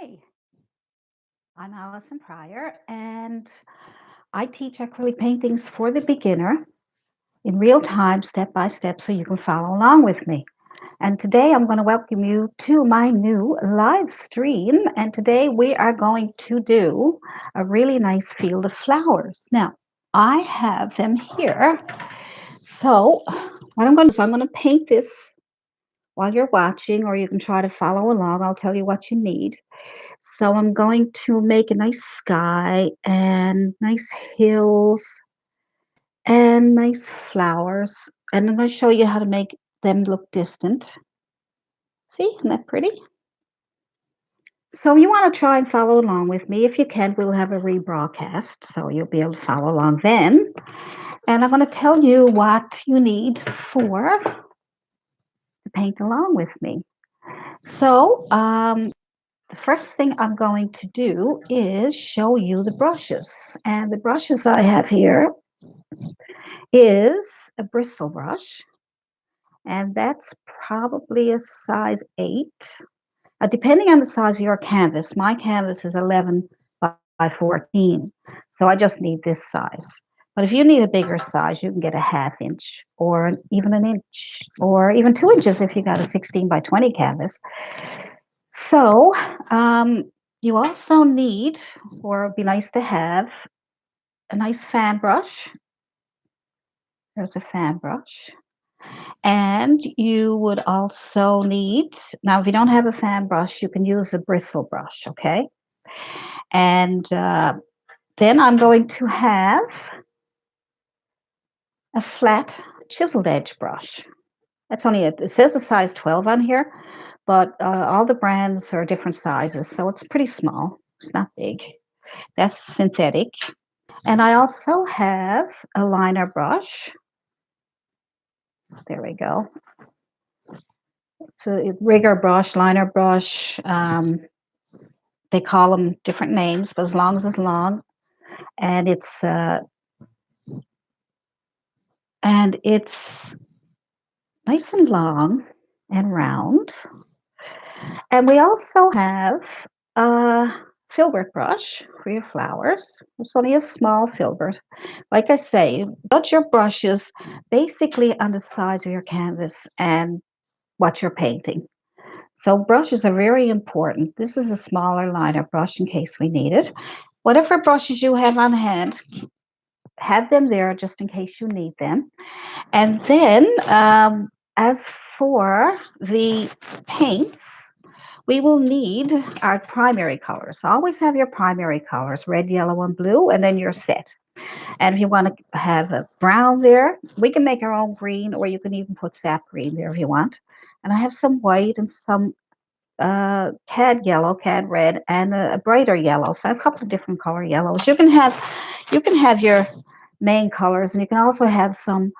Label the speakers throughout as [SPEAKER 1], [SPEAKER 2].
[SPEAKER 1] Hi, I'm Allison Pryor, and I teach acrylic paintings for the beginner in real time, step by step, so you can follow along with me. And today I'm going to welcome you to my new live stream. And today we are going to do a really nice field of flowers. Now, I have them here. So, what I'm going to do is I'm going to paint this while you're watching, or you can try to follow along. I'll tell you what you need. So I'm going to make a nice sky and nice hills and nice flowers. And I'm going to show you how to make them look distant. See, isn't that pretty? So you want to try and follow along with me. If you can, we'll have a rebroadcast, so you'll be able to follow along then. And I'm going to tell you what you need to paint along with me. So the first thing I'm going to do is show you the brushes. And the brushes I have here is a bristle brush, and that's probably a size 8. Depending on the size of your canvas, my canvas is 11 by 14, so I just need this size. But if you need a bigger size, you can get a ½ inch or even an inch or even 2 inches if you got a 16 by 20 canvas. So you also need, or it'd be nice to have, a nice fan brush. There's a fan brush. And you would also need, now if you don't have a fan brush, you can use a bristle brush, okay? And then I'm going to have a flat chiseled edge brush. That's only, it says a size 12 on here, but all the brands are different sizes, so it's pretty small. It's not big. That's synthetic. And I also have a liner brush. There we go. It's a rigger brush, liner brush. They call them different names, but as long as it's long, and it's nice and long and round. And we also have a filbert brush for your flowers. It's only a small filbert. Like I say, judge your brushes basically on the size of your canvas and what you're painting. So brushes are very important. This is a smaller liner brush in case we need it. Whatever brushes you have on hand, have them there just in case you need them. And then as for the paints, we will need our primary colors. Always have your primary colors, red, yellow, and blue, and then you're set. And if you want to have a brown there, we can make our own green, or you can even put sap green there if you want. And I have some white and some cad yellow, cad red, and a brighter yellow. So I have a couple of different color yellows. You can have your main colors, and you can also have some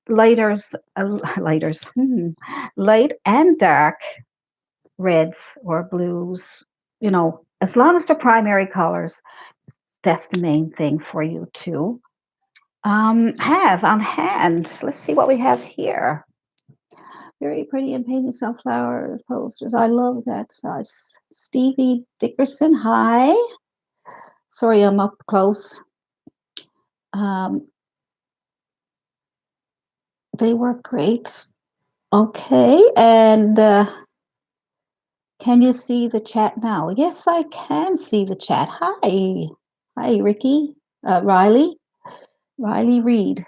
[SPEAKER 1] lighters, light and dark reds or blues. As long as they're primary colors, that's the main thing for you to have on hand. Let's see what we have here. Very pretty and painted sunflowers posters. I love that size. Stevie Dickerson, hi. Sorry, I'm up close. Um, they work great. Okay, and can you see the chat now? Yes, I can see the chat. Hi. Hi, Ricky. Riley. Riley Reed.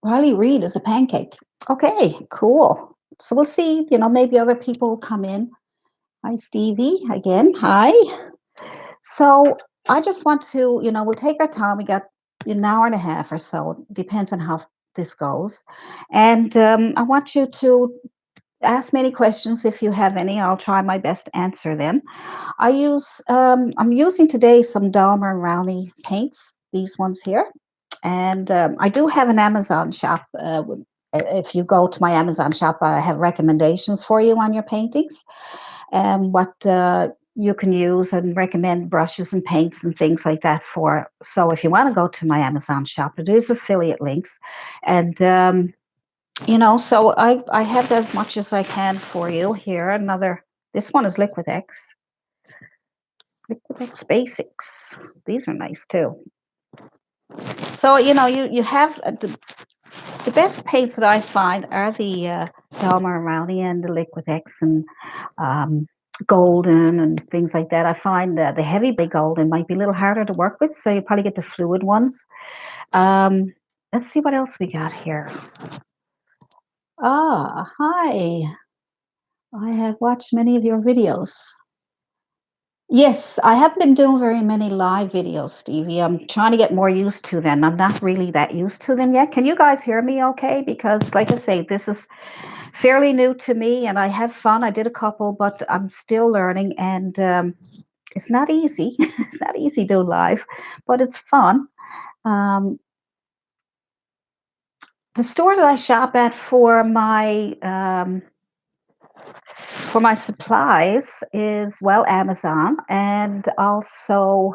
[SPEAKER 1] Riley Reed is a pancake. Okay, cool. So we'll see, maybe other people will come in. Hi, Stevie. Again, hi. So I just want to, we'll take our time. We got an hour and a half or so. Depends on how this goes. And I want you to ask me any questions if you have any. I'll try my best to answer them. I'm using today some Dahmer and Rowney paints, these ones here. And I do have an Amazon shop. If you go to my Amazon shop, I have recommendations for you on your paintings and what you can use, and recommend brushes and paints and things like that for. So if you want to go to my Amazon shop, it is affiliate links. And, so I have as much as I can for you here. This one is Liquid X. Liquitex Basics. These are nice too. So, you know, you have the best paints that I find are the Dalmar Rowney and the Liquitex and um, golden and things like that. I find that the heavy golden might be a little harder to work with, so you probably get the fluid ones. Um, let's see what else we got here. Ah, hi. I have watched many of your videos. Yes, I haven't been doing very many live videos, Stevie. I'm trying to get more used to them. I'm not really that used to them yet. Can you guys hear me okay? Because, like I say, this is fairly new to me and I have fun. I did a couple, but I'm still learning and it's not easy. It's not easy to do live, but it's fun. Um, the store that I shop at for my supplies is, well, Amazon, and also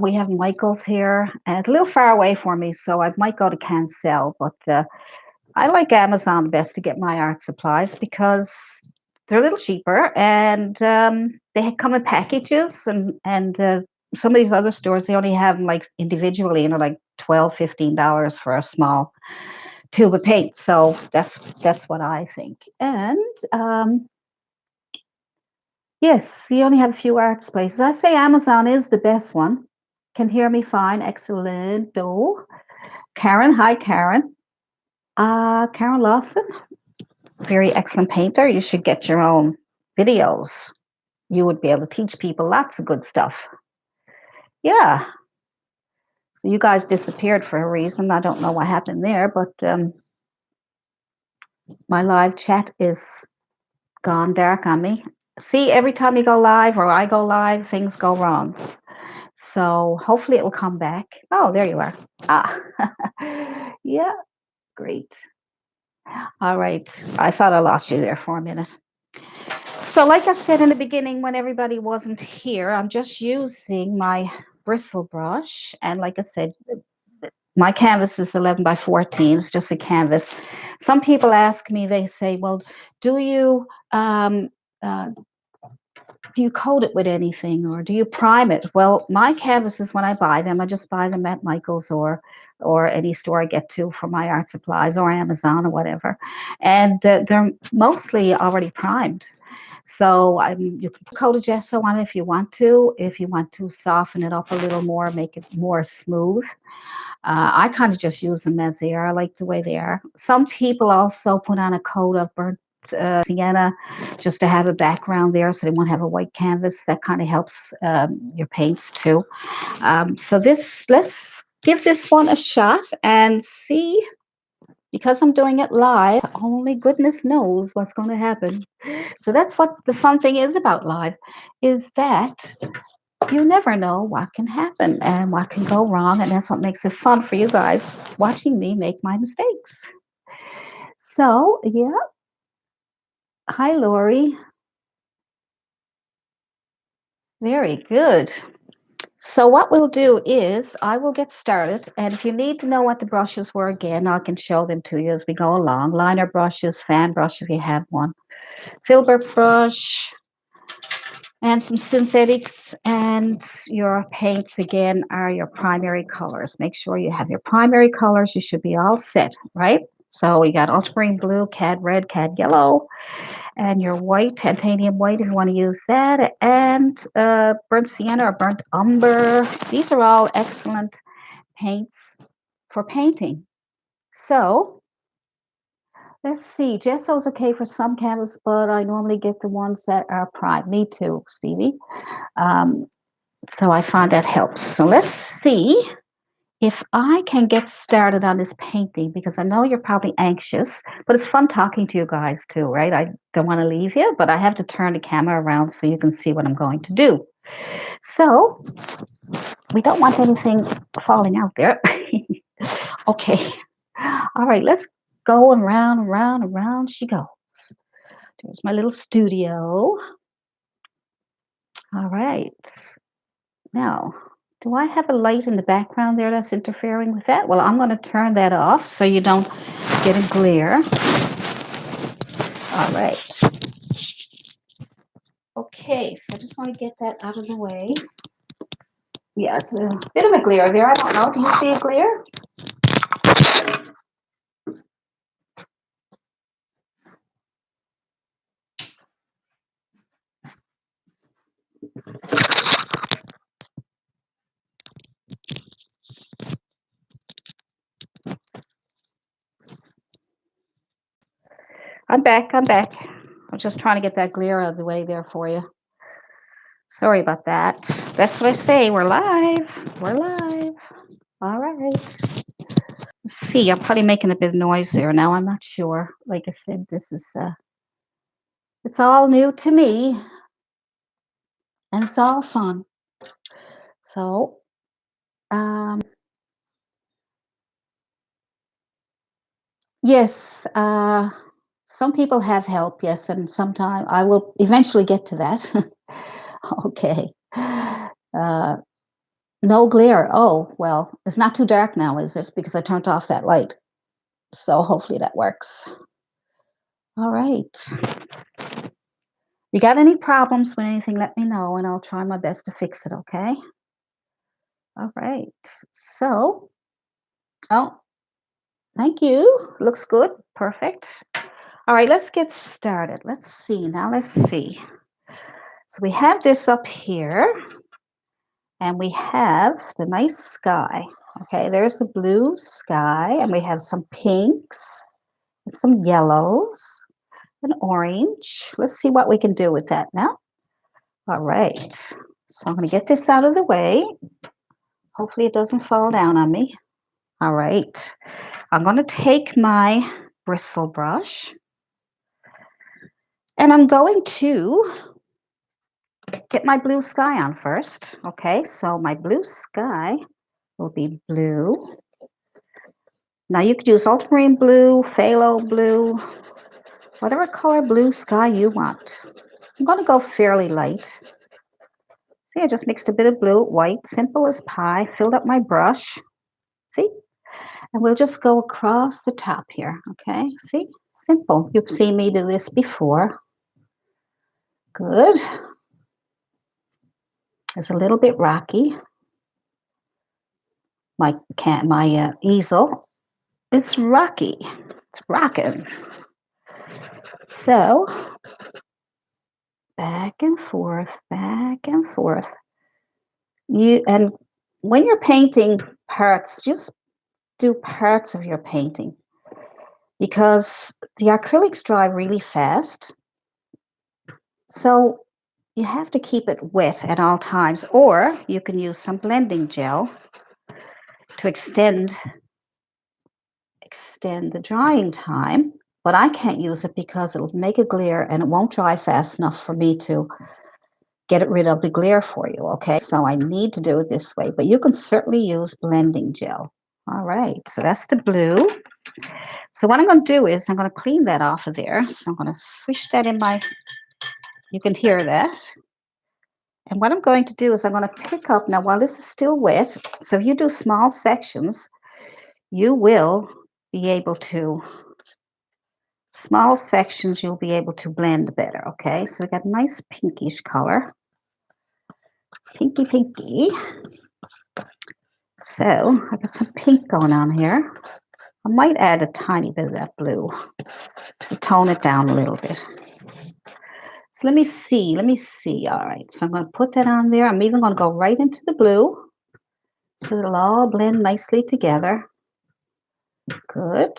[SPEAKER 1] we have Michael's here, and it's a little far away for me, so I might go to Cancel, but I like Amazon best to get my art supplies because they're a little cheaper and they come in packages, and some of these other stores they only have them like individually, you know, like $12, $15 for a small tube of paint. So that's what I think. And yes, you only have a few arts places. I say Amazon is the best one. Can hear me fine. Excellent. Oh, Karen. Hi, Karen. Karen Lawson. Very excellent painter. You should get your own videos. You would be able to teach people lots of good stuff. Yeah. So you guys disappeared for a reason. I don't know what happened there, but my live chat is gone dark on me. See, every time you go live or I go live, things go wrong. So hopefully it will come back. Oh, there you are. Ah, yeah, great. All right. I thought I lost you there for a minute. So, like I said in the beginning, when everybody wasn't here, I'm just using my bristle brush. And like I said, my canvas is 11 by 14. It's just a canvas. Some people ask me, they say, well, do you um, uh, do you coat it with anything or do you prime it? Well, my canvases, when I buy them, I just buy them at Michael's or any store I get to for my art supplies or Amazon or whatever. And they're mostly already primed. So you can put coat of gesso on it if you want to. If you want to soften it up a little more, make it more smooth. I kind of just use them as they are. I like the way they are. Some people also put on a coat of burnt sienna just to have a background there so they won't have a white canvas. That kind of helps your paints too. So let's give this one a shot and see. Because I'm doing it live, only goodness knows what's going to happen. So that's what the fun thing is about live, is that you never know what can happen and what can go wrong, and that's what makes it fun for you guys watching me make my mistakes. So yeah, hi Lori, very good. So what we'll do is I will get started, and if you need to know what the brushes were again, I can show them to you as we go along. Liner brushes, fan brush if you have one, Filbert brush, and some synthetics, and your paints again are your primary colors. Make sure you have your primary colors. You should be all set, right? So we got ultramarine blue, cad red, cad yellow, and your white, titanium white if you want to use that, and burnt sienna or burnt umber. These are all excellent paints for painting. So let's see. Gesso is okay for some canvas, but I normally get the ones that are primed. Me too, Stevie. Um, So I find that helps. So let's see if I can get started on this painting because I know you're probably anxious, but it's fun talking to you guys too, right? I don't want to leave you, but I have to turn the camera around so you can see what I'm going to do. So we don't want anything falling out there. Okay. All right, let's go around, around, around she goes. There's my little studio. All right. Now, do I have a light in the background there that's interfering with that? Well, I'm going to turn that off so you don't get a glare. All right. Okay, so I just want to get that out of the way. Yes, a bit of a glare there. I don't know. Do you see a glare? I'm back. I'm back. I'm just trying to get that glare out of the way there for you. Sorry about that. That's what I say. We're live. We're live. All right. Let's see. I'm probably making a bit of noise there now. I'm not sure. Like I said, this is it's all new to me, and it's all fun. So, yes, some people have help, yes, and sometime I will eventually get to that. Okay. No glare. Oh, well, it's not too dark now, is it? Because I turned off that light. So hopefully that works. All right. You got any problems with anything, let me know, and I'll try my best to fix it, okay? All right. So, oh, thank you. Looks good. Perfect. All right, let's get started. Let's see. Now, let's see. So we have this up here, and we have the nice sky. Okay, there's the blue sky, and we have some pinks and some yellows and orange. Let's see what we can do with that now. All right, so I'm going to get this out of the way. Hopefully it doesn't fall down on me. All right, I'm going to take my bristle brush, and I'm going to get my blue sky on first. Okay, so my blue sky will be blue. Now you could use ultramarine blue, phthalo blue, whatever color blue sky you want. I'm going to go fairly light. See, I just mixed a bit of blue, white, simple as pie, filled up my brush. See? And we'll just go across the top here, okay? See? Simple. You've seen me do this before. Good. It's a little bit rocky. My easel. It's rocky. It's rocking. So, back and forth, back and forth. And when you're painting parts, just do parts of your painting because the acrylics dry really fast. So you have to keep it wet at all times, or you can use some blending gel to extend the drying time. But I can't use it because it'll make a glare and it won't dry fast enough for me to get rid of the glare for you, okay? So I need to do it this way, but you can certainly use blending gel. All right, so that's the blue. So what I'm going to do is I'm going to clean that off of there. So I'm going to swish that in my, you can hear that. And what I'm going to do is I'm going to pick up, now while this is still wet, so if you do small sections, you will be able to, small sections you'll be able to blend better, okay? So we got a nice pinkish color. Pinky, pinky. So I got some pink going on here. I might add a tiny bit of that blue to tone it down a little bit. So let me see. All right, so I'm going to put that on there. I'm even going to go right into the blue so it'll all blend nicely together. Good.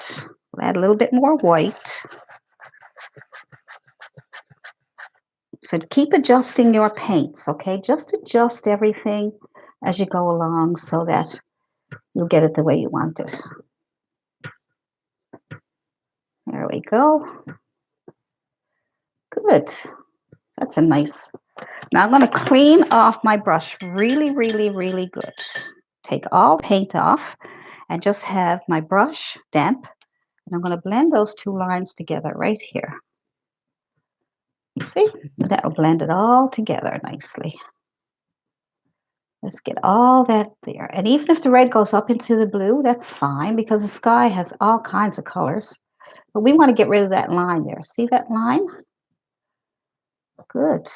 [SPEAKER 1] We'll add a little bit more white. So keep adjusting your paints, okay? Just adjust everything as you go along so that you'll get it the way you want it. There we go. Good. That's a nice. Now I'm going to clean off my brush really, really, really good. Take all paint off and just have my brush damp. And I'm going to blend those two lines together right here. You see? That will blend it all together nicely. Let's get all that there. And even if the red goes up into the blue, that's fine because the sky has all kinds of colors. But we want to get rid of that line there. See that line? Good.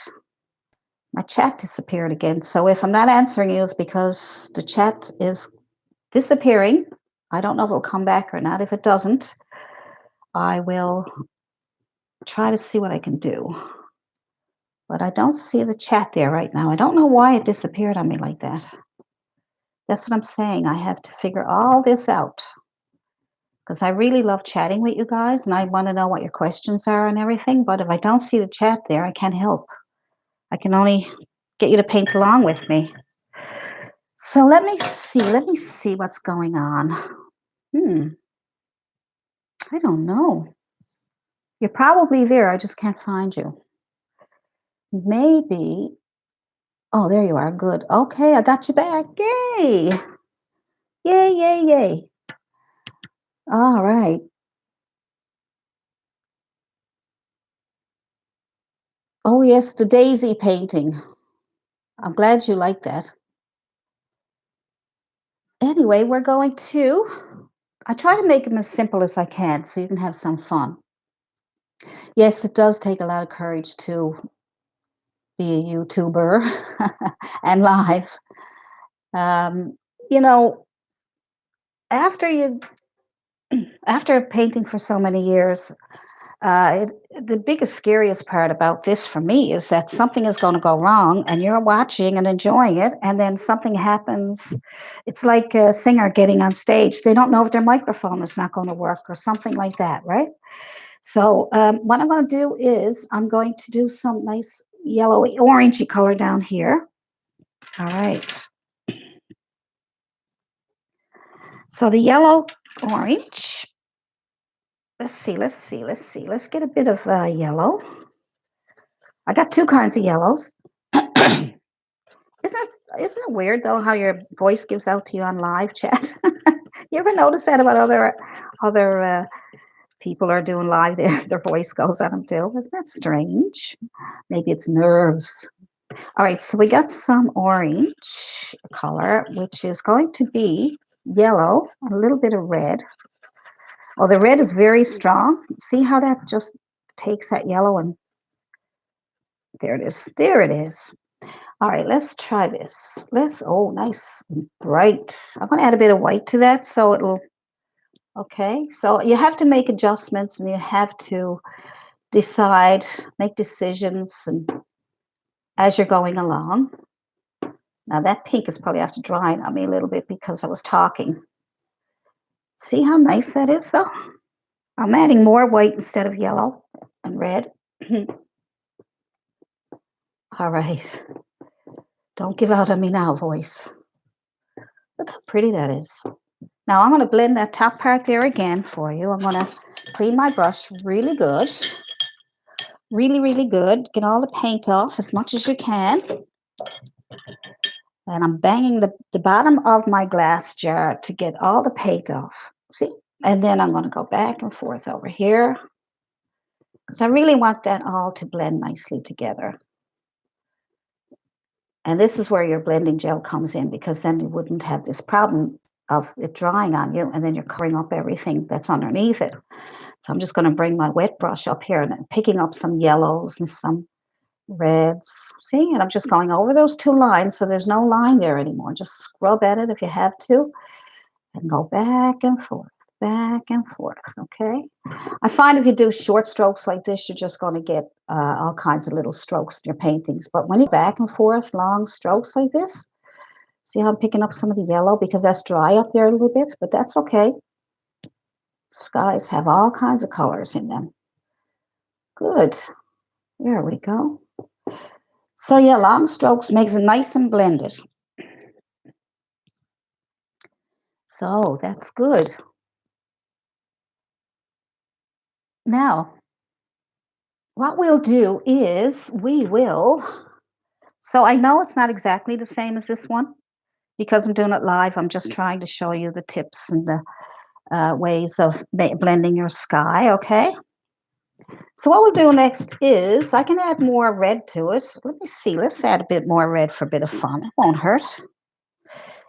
[SPEAKER 1] My chat disappeared again. So if I'm not answering you, it's because the chat is disappearing. I don't know if it'll come back or not. If it doesn't, I will try to see what I can do. But I don't see the chat there right now. I don't know why it disappeared on me like that. That's what I'm saying. I have to figure all this out because I really love chatting with you guys and I want to know what your questions are and everything. But if I don't see the chat there, I can't help. I can only get you to paint along with me. So let me see what's going on. I don't know. You're probably there. I just can't find you. Maybe. Oh, there you are. Good. Okay, I got you back. Yay. Yay, yay, yay. All right. Oh, yes, the daisy painting. I'm glad you like that. Anyway, we're going to, I try to make them as simple as I can so you can have some fun. Yes, it does take a lot of courage to be a YouTuber and live. Um, you know, after you after painting for so many years, the biggest, scariest part about this for me is that something is going to go wrong and you're watching and enjoying it, and then something happens. It's like a singer getting on stage. They don't know if their microphone is not going to work or something like that, right? So, what I'm going to do is I'm going to do some nice yellowy, orangey color down here. All right. So, the yellow orange. Let's get a bit of yellow. I got two kinds of yellows. isn't it weird though how your voice gives out to you on live chat? You ever notice that about other people are doing live? Their voice goes on them too. Isn't that strange? Maybe it's nerves. All right, so we got some orange color, which is going to be yellow, a little bit of red. Oh, the red is very strong. See how that just takes that yellow and there it is. There it is. All right, let's try this. Oh, nice and bright. I'm going to add a bit of white to that so it'll, okay. So you have to make adjustments and you have to decide, make decisions and as you're going along. Now that pink is probably after drying on me a little bit because I was talking. See how nice that is though? I'm adding more white instead of yellow and red. All right. Don't give out on me now, voice. Look how pretty that is. Now I'm going to blend that top part there again for you. I'm going to clean my brush really good. Really, really good. Get all the paint off as much as you can. And I'm banging the bottom of my glass jar to get all the paint off. See? And then I'm going to go back and forth over here because I really want that all to blend nicely together. And this is where your blending gel comes in because then you wouldn't have this problem of it drying on you and then you're covering up everything that's underneath it. So I'm just going to bring my wet brush up here and picking up some yellows and some reds. See, and I'm just going over those two lines so there's no line there anymore. Just scrub at it if you have to and go back and forth, okay? I find if you do short strokes like this, you're just going to get all kinds of little strokes in your paintings. But when you back and forth, long strokes like this, see how I'm picking up some of the yellow because that's dry up there a little bit, but that's okay. Skies have all kinds of colors in them. Good. There we go. So yeah, long strokes makes it nice and blended. So that's good. Now, what we'll do is so I know it's not exactly the same as this one because I'm doing it live. I'm just trying to show you the tips and the ways of blending your sky, okay? So what we'll do next is I can add more red to it. Let me see. Let's add a bit more red for a bit of fun. It won't hurt.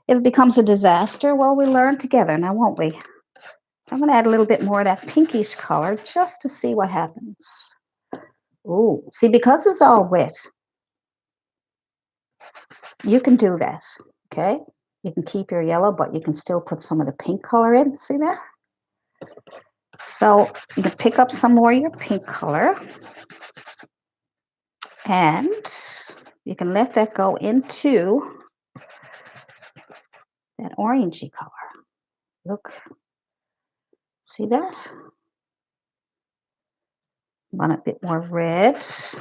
[SPEAKER 1] If it becomes a disaster, well, we learn together now, won't we? So I'm going to add a little bit more of that pinkish color just to see what happens. Ooh, see, because it's all wet, You can do that, okay? You can keep your yellow, but you can still put some of the pink color in. See that? So you can pick up some more of your pink color, and you can let that go into that orangey color. Look, see that? Want a bit more red. As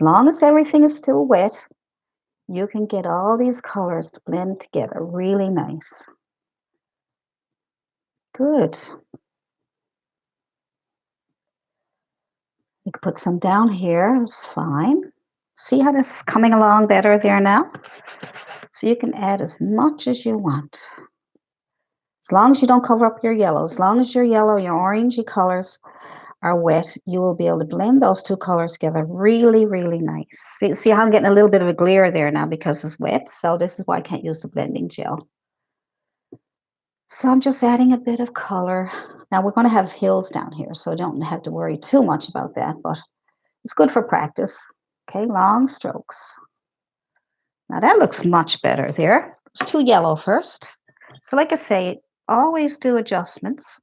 [SPEAKER 1] long as everything is still wet, you can get all these colors to blend together really nice. Good. You can put some down here, it's fine. See how this is coming along better there now? So you can add as much as you want. As long as you don't cover up your yellow, as long as your yellow, your orangey colors are wet, you will be able to blend those two colors together really, really nice. See how I'm getting a little bit of a glare there now because it's wet? So this is why I can't use the blending gel. So I'm just adding a bit of color. Now we're going to have hills down here, so I don't have to worry too much about that, but it's good for practice. Okay, long strokes. Now that looks much better there. It's too yellow first. So like I say, always do adjustments.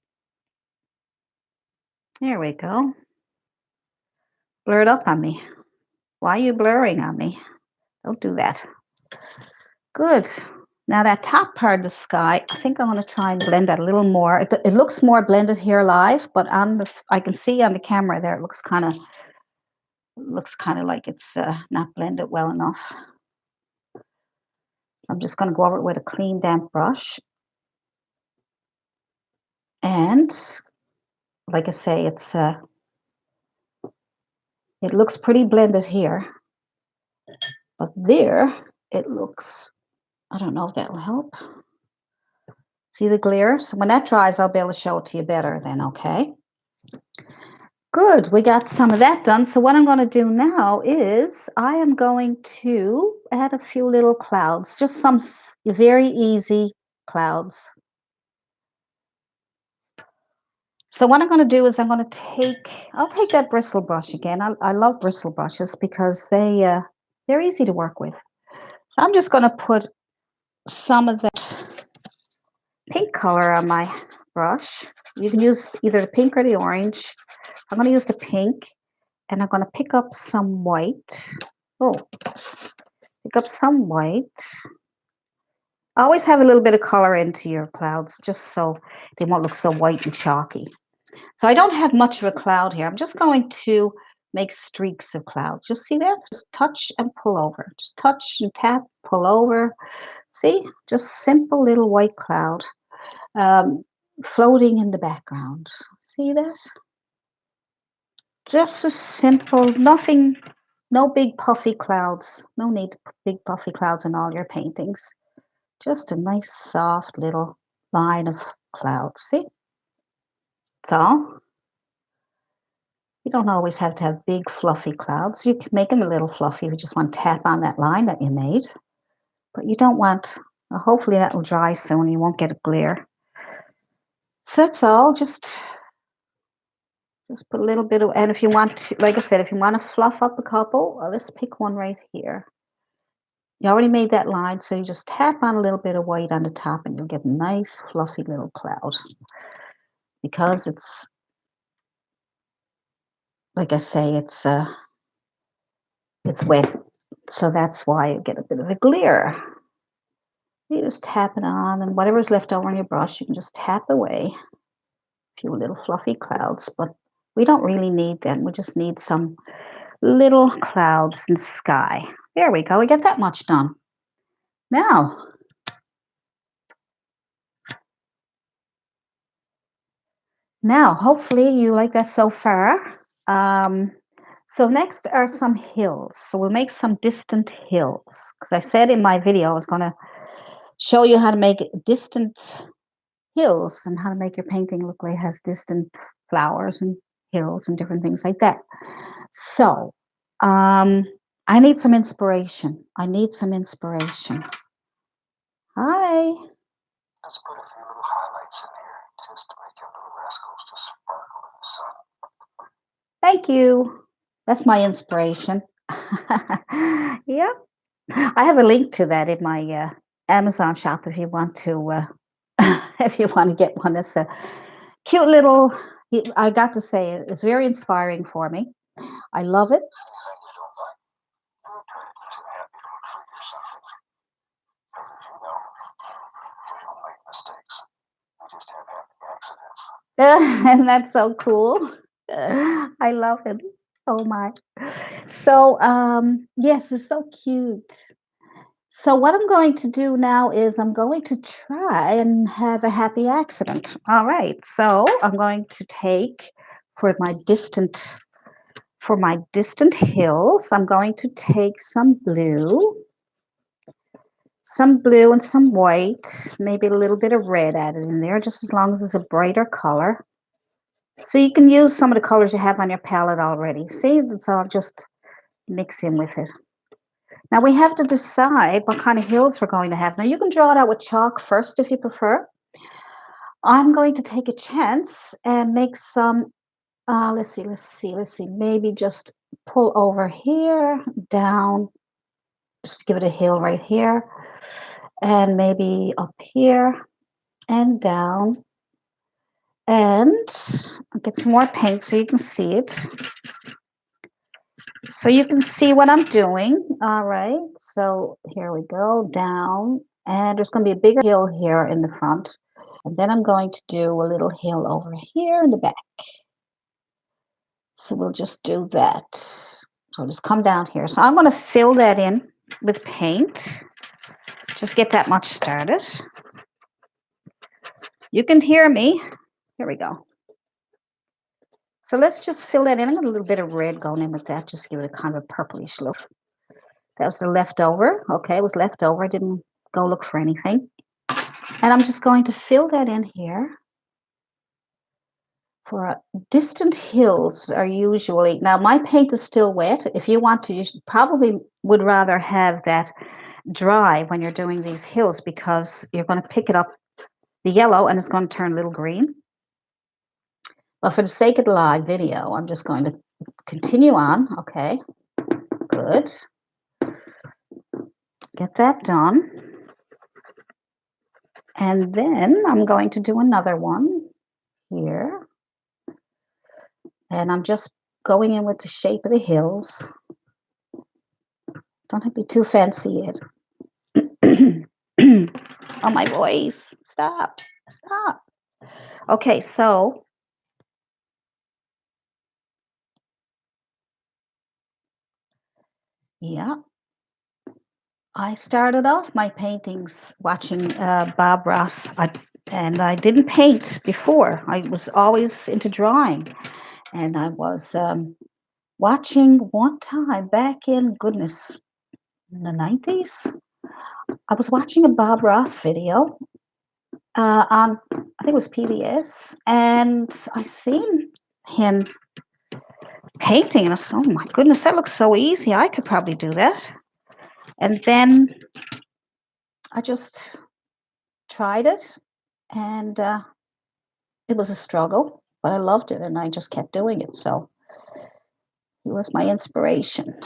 [SPEAKER 1] There we go. Blur it up on me. Why are you blurring on me? Don't do that. Good. Now that top part of the sky, I think I'm going to try and blend that a little more. It looks more blended here live, but on the I can see on the camera there it looks kind of like it's not blended well enough. I'm just going to go over it with a clean damp brush. And like I say, it looks pretty blended here. But there it looks, I don't know if that will help. See the glare? So when that dries, I'll be able to show it to you better then, okay? Good, we got some of that done. So what I'm going to do now is I am going to add a few little clouds, just some very easy clouds. So what I'm going to do is I'll take that bristle brush again. I love bristle brushes because they're easy to work with. So I'm just going to put some of that pink color on my brush. You can use either the pink or the orange. I'm going to use the pink, and I'm going to pick up some white. Pick up some white. Always have a little bit of color into your clouds, just so they won't look so white and chalky. So I don't have much of a cloud here. I'm just going to make streaks of clouds. Just see that? Just touch and pull over. Just touch and tap, pull over. See? Just simple little white cloud floating in the background. See that? Just a simple, nothing, no big puffy clouds. No need big puffy clouds in all your paintings. Just a nice soft little line of clouds. See? That's all. You don't always have to have big fluffy clouds. You can make them a little fluffy if you just want to tap on that line that you made. But you don't want, hopefully that will dry soon. You won't get a glare. So that's all. Just put a little bit of, and if you want to, like I said, if you want to fluff up a couple, well, let's pick one right here. You already made that line, so you just tap on a little bit of white on the top and you'll get a nice fluffy little cloud. Because it's, like I say, it's wet, so that's why you get a bit of a glare. You just tap it on, and whatever's left over on your brush, you can just tap away. A few little fluffy clouds, but we don't really need them. We just need some little clouds and sky. There we go. We get that much done. Now, hopefully you like that so far. So next are some hills. So we'll make some distant hills. Because I said in my video I was going to show you how to make distant hills and how to make your painting look like it has distant flowers and hills and different things like that. So I need some inspiration. Hi. Let's put a few little highlights in here just to make your little rascals just sparkle in the sun. Thank you. That's my inspiration. Yeah. I have a link to that in my Amazon shop if you want to if you want to get one. It's a cute little. I got to say it's very inspiring for me. I love it. And that's so cool. I love it. Oh my. So yes, it's so cute. So what I'm going to do now is I'm going to try and have a happy accident. All right. So I'm going to take for my distant hills, I'm going to take some blue and some white, maybe a little bit of red added in there, just as long as it's a brighter color. So you can use some of the colors you have on your palette already. See, so I'll just mix in with it. Now we have to decide what kind of hills we're going to have. Now you can draw it out with chalk first if you prefer. I'm going to take a chance and make some, let's see, maybe just pull over here, down, just give it a hill right here, and maybe up here and down. And I'll get some more paint so you can see it. So you can see what I'm doing. All right. So here we go, down. And there's going to be a bigger hill here in the front. And then I'm going to do a little hill over here in the back. So we'll just do that. So I'll just come down here. So I'm going to fill that in with paint. Just get that much started. You can hear me. Here we go. So let's just fill that in. I got a little bit of red going in with that. Just give it a kind of a purplish look. That was the leftover. Okay, it was leftover. I didn't go look for anything. And I'm just going to fill that in here. For distant hills are usually, now my paint is still wet. If you want to, you probably would rather have that dry when you're doing these hills because you're going to pick it up the yellow and it's going to turn a little green. But for the sake of the live video, I'm just going to continue on. Okay, good. Get that done. And then I'm going to do another one here. And I'm just going in with the shape of the hills. Don't have to be too fancy yet. Oh, my voice. Stop. Stop. Okay, so yeah. I started off my paintings watching Bob Ross, and I didn't paint before. I was always into drawing, and I was watching one time back in, goodness, in the 90s. I was watching a Bob Ross video on, I think it was PBS, and I seen him painting, and I said, "Oh my goodness, that looks so easy. I could probably do that." And then I just tried it, and it was a struggle, but I loved it, and I just kept doing it. So he was my inspiration.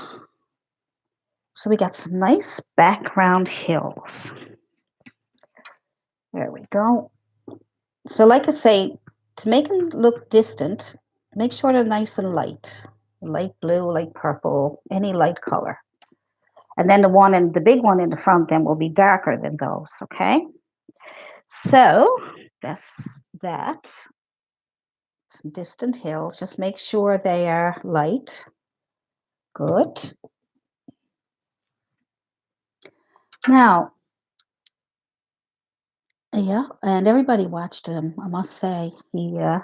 [SPEAKER 1] So we got some nice background hills. There we go. So like I say, to make them look distant, make sure they're nice and light. Light blue, light purple, any light color. And then the big one in the front then will be darker than those, okay? So that's that. Some distant hills. Just make sure they are light. Good. Now, yeah, and everybody watched him, I must say. I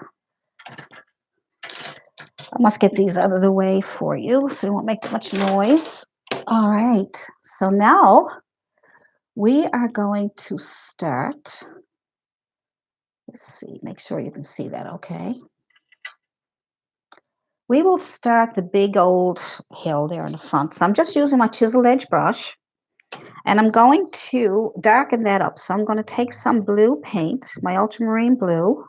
[SPEAKER 1] must get these out of the way for you so they won't make too much noise. All right, so now we are going to start. Let's see, make sure you can see that okay. We will start the big old hill there in the front. So I'm just using my chiseled edge brush, and I'm going to darken that up. So I'm going to take some blue paint, my ultramarine blue.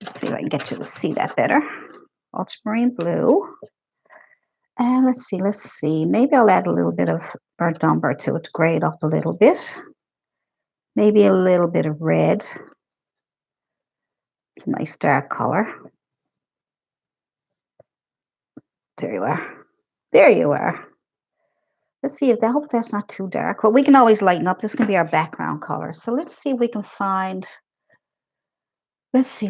[SPEAKER 1] Let's see if I can get you to see that better. Ultramarine blue. And let's see. Maybe I'll add a little bit of burnt umber to it to grade up a little bit. Maybe a little bit of red. It's a nice dark color. There you are. There you are. Let's see if I hope that's not too dark. Well, we can always lighten up. This can be our background color. So let's see if we can find. Let's see.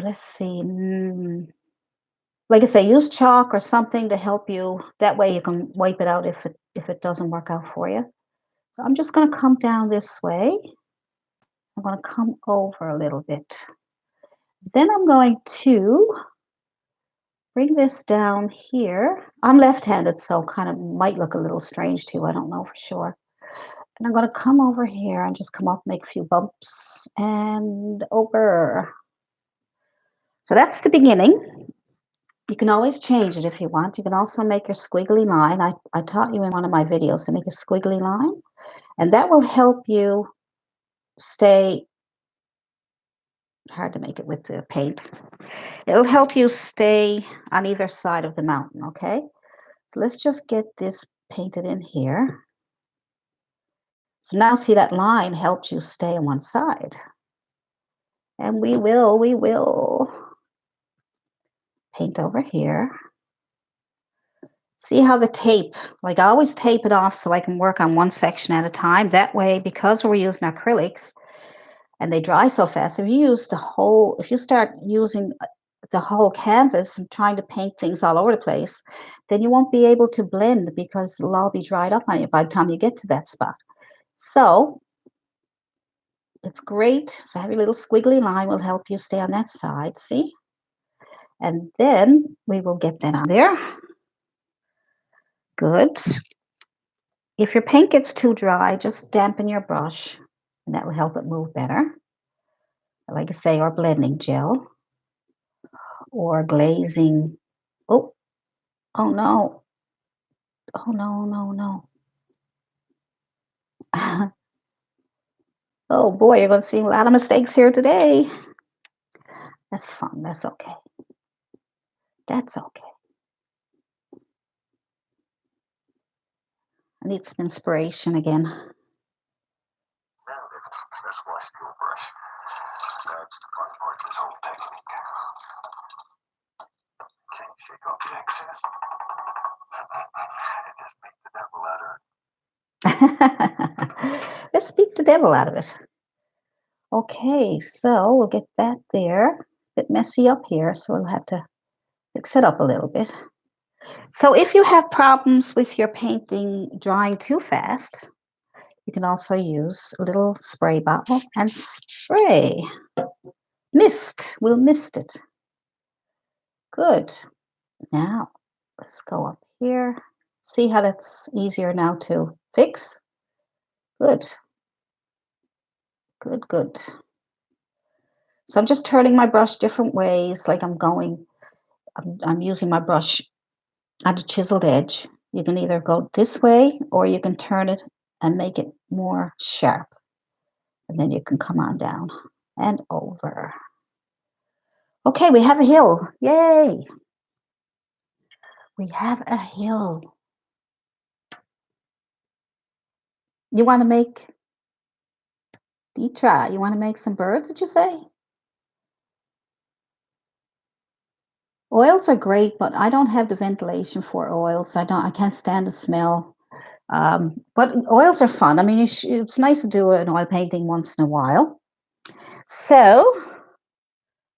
[SPEAKER 1] Like I say, use chalk or something to help you. That way you can wipe it out if it doesn't work out for you. So I'm just going to come down this way. I'm going to come over a little bit. Then I'm going to bring this down here. I'm left-handed, so kind of might look a little strange to you. I don't know for sure. And I'm going to come over here and just come up, make a few bumps, and over. So that's the beginning. You can always change it if you want. You can also make your squiggly line. I taught you in one of my videos to make a squiggly line, and that will help you stay, hard to make it with the paint. It'll help you stay on either side of the mountain, okay? So let's just get this painted in here. So now see that line helps you stay on one side. And we will paint over here. See how the tape, like I always tape it off so I can work on one section at a time. That way, because we're using acrylics and they dry so fast, if you start using the whole canvas and trying to paint things all over the place, then you won't be able to blend because it'll all be dried up on you by the time you get to that spot. So it's great. So having a little squiggly line will help you stay on that side, see? And then we will get that on there. Good. If your paint gets too dry, just dampen your brush, and that will help it move better. Like I say, or blending gel, or glazing. Oh, oh no. Oh no, no, no. Oh boy, you're going to see a lot of mistakes here today. That's fun. That's okay. That's okay. I need some inspiration again.
[SPEAKER 2] Now then, let's wash the brush. That's the fun part of this whole technique. Can you shake off the excess? And just beat the devil out of it.
[SPEAKER 1] Let's beat the devil out of it. Okay, so we'll get that there. A bit messy up here, so we'll have to fix it up a little bit. So if you have problems with your painting drying too fast, you can also use a little spray bottle and spray. Mist, we'll mist it. Good. Now, let's go up here. See how that's easier now to fix? Good. Good, good. So I'm just turning my brush different ways, like I'm using my brush on a chiseled edge. You can either go this way or you can turn it and make it more sharp. And then you can come on down and over. Okay, we have a hill. Yay! We have a hill. You want to make, you want to make some birds, did you say? Oils are great, but I don't have the ventilation for oils. I can't stand the smell. But oils are fun. I mean, it's nice to do an oil painting once in a while. So,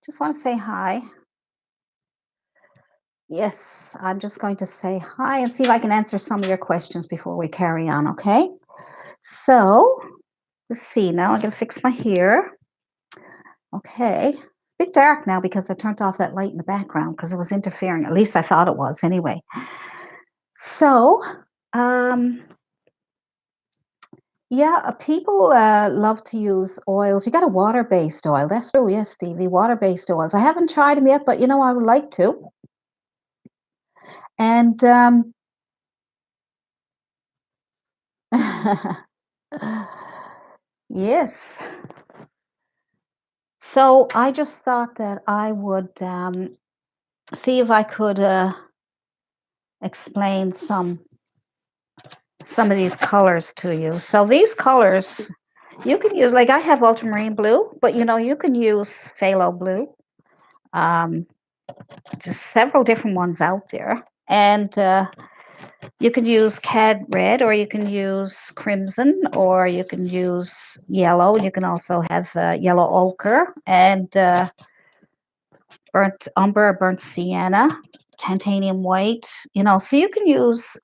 [SPEAKER 1] just want to say hi. Yes, I'm just going to say hi and see if I can answer some of your questions before we carry on, okay? So, let's see. Now I'm going to fix my hair. Okay. A bit dark now because I turned off that light in the background because it was interfering. At least I thought it was anyway. So, yeah, people love to use oils. You got a water-based oil. That's true, yes, Stevie. Water-based oils. I haven't tried them yet, but I would like to. And yes. So I just thought that I would see if I could explain some of these colors to you. So these colors you can use, like I have ultramarine blue, but you can use phthalo blue. Um, just several different ones out there, and you can use cad red, or you can use crimson, or you can use yellow. You can also have yellow ochre and burnt umber, burnt sienna, titanium white. So you can use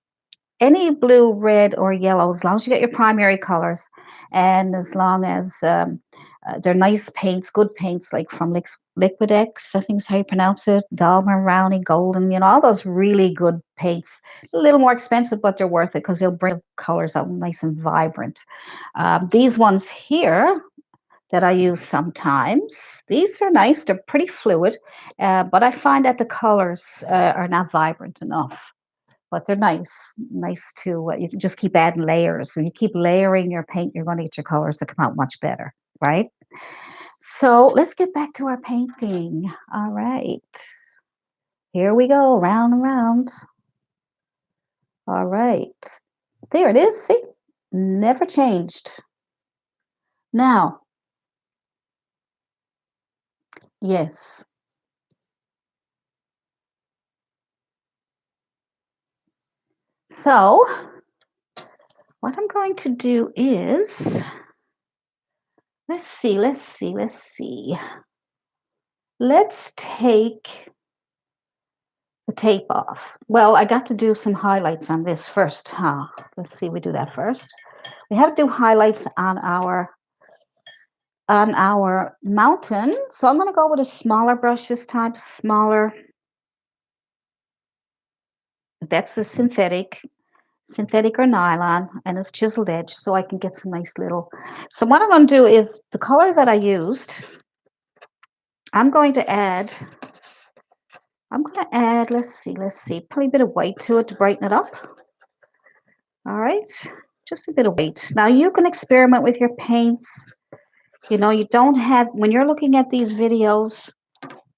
[SPEAKER 1] any blue, red, or yellow, as long as you get your primary colors, and as long as they're nice paints, good paints, like from Liquidex, I think is how you pronounce it, Dalmer, Rowney, Golden, all those really good paints. A little more expensive, but they're worth it because they'll bring colors out nice and vibrant. These ones here that I use sometimes, these are nice. They're pretty fluid, but I find that the colors are not vibrant enough, but they're nice to, you can just keep adding layers, and you keep layering your paint, you're going to get your colors to come out much better, right? So let's get back to our painting. All right, here we go, round and round. All right, there it is. See, never changed. Now, yes, so what I'm going to do is, let's see. Let's take the tape off. Well, I got to do some highlights on this first, huh? Let's see, we do that first. We have to do highlights on our mountain. So I'm going to go with a smaller brush this time, smaller. That's a synthetic or nylon, and it's chiseled edge, so I can get some nice little. So what I'm going to do is the color that I used, I'm going to add, let's see, put a bit of white to it to brighten it up. All right, just a bit of white. Now you can experiment with your paints. You don't have, when you're looking at these videos,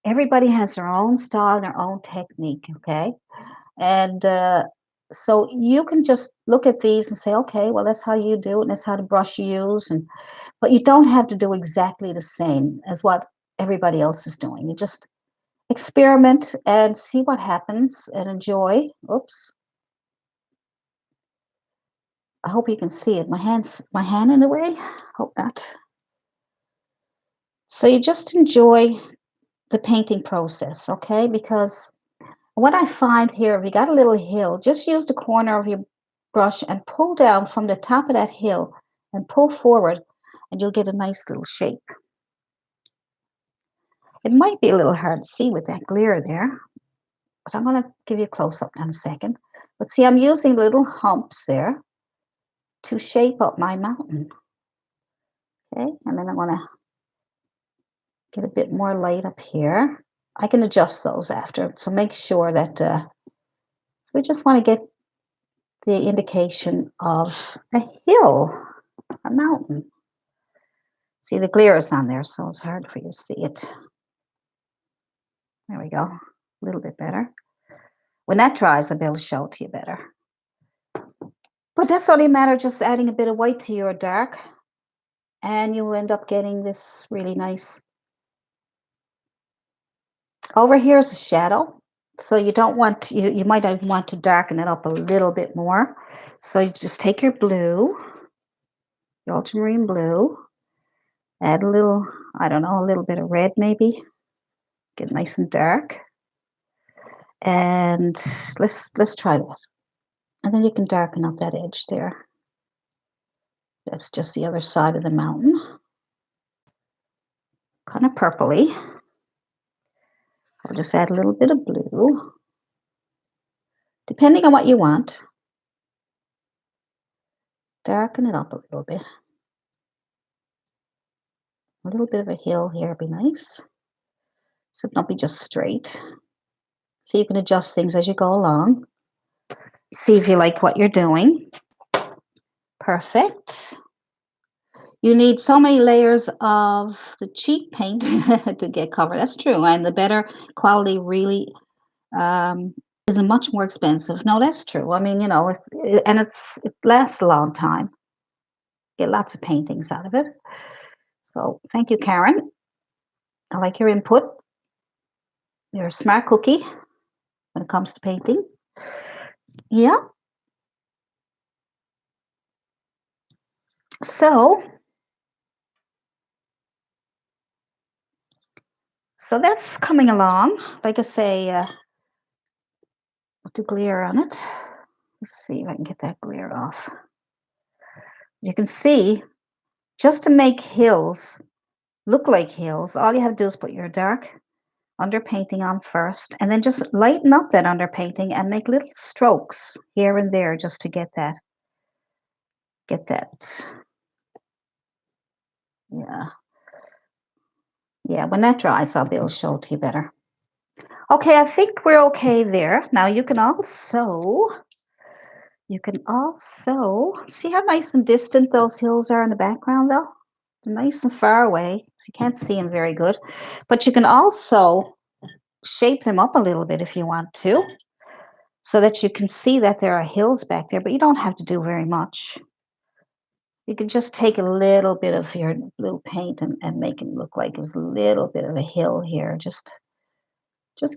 [SPEAKER 1] everybody has their own style and their own technique, okay? And so you can just look at these and say, okay, well, that's how you do it, and that's how the brush you use. But you don't have to do exactly the same as what everybody else is doing. You just experiment and see what happens and enjoy. Oops. I hope you can see it. My hand in the way? Hope not. So you just enjoy the painting process, okay? Because what I find here, if you got a little hill, just use the corner of your brush and pull down from the top of that hill and pull forward, and you'll get a nice little shape. It might be a little hard to see with that glare there, but I'm going to give you a close-up in a second. But see, I'm using little humps there to shape up my mountain. Okay, and then I'm going to get a bit more light up here. I can adjust those after, so make sure that we just want to get the indication of a hill, a mountain. See, the glare is on there, so it's hard for you to see it. There we go, a little bit better. When that dries, I'll be able to show it to you better. But that's only a matter of just adding a bit of white to your dark, and you end up getting this really nice. Over here is a shadow, so you don't want, you might even want to darken it up a little bit more. So you just take your blue, your ultramarine blue, add a little, I don't know, a little bit of red maybe, get nice and dark. And let's try that. And then you can darken up that edge there. That's just the other side of the mountain. Kind of purpley. I'll just add a little bit of blue, depending on what you want. Darken it up a little bit. A little bit of a hill here would be nice. So don't be just straight. So you can adjust things as you go along. See if you like what you're doing. Perfect. You need so many layers of the cheap paint to get covered. That's true. And the better quality really is much more expensive. No, that's true. I mean, and it lasts a long time. Get lots of paintings out of it. So thank you, Karen. I like your input. You're a smart cookie when it comes to painting. Yeah. So that's coming along. Like I say, with the glare on it. Let's see if I can get that glare off. You can see, just to make hills look like hills, all you have to do is put your dark underpainting on first, and then just lighten up that underpainting and make little strokes here and there just to get that. Yeah. Yeah, when that dries, I'll be able to show it to you better. Okay, I think we're okay there. Now you can also see how nice and distant those hills are in the background, though? They're nice and far away, so you can't see them very good. But you can also shape them up a little bit if you want to, so that you can see that there are hills back there, but you don't have to do very much. You can just take a little bit of your blue paint and make it look like there's a little bit of a hill here. Just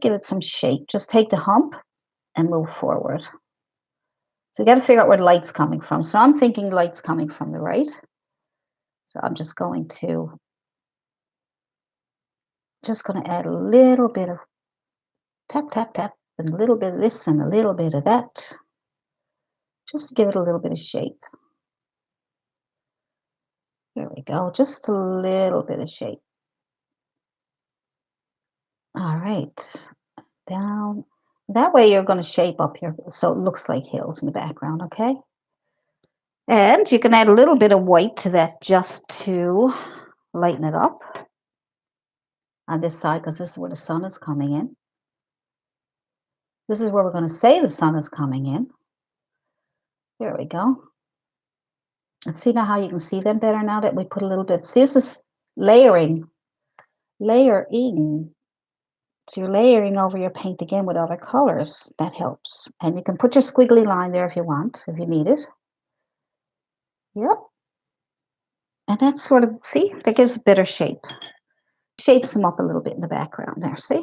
[SPEAKER 1] give it some shape. Just take the hump and move forward. So you got to figure out where the light's coming from. So I'm thinking light's coming from the right. So I'm just going to add a little bit of tap, tap, tap, and a little bit of this and a little bit of that, just to give it a little bit of shape. There we go, just a little bit of shape. All right, down. That way you're going to shape up here so it looks like hills in the background, okay? And you can add a little bit of white to that just to lighten it up on this side, because this is where the sun is coming in. This is where we're going to say the sun is coming in. There we go. And see now how you can see them better now that we put a little bit. See, this is layering. So you're layering over your paint again with other colors. That helps. And you can put your squiggly line there if you want, if you need it. Yep. And that's sort of, see, that gives a better shape. Shapes them up a little bit in the background there, see?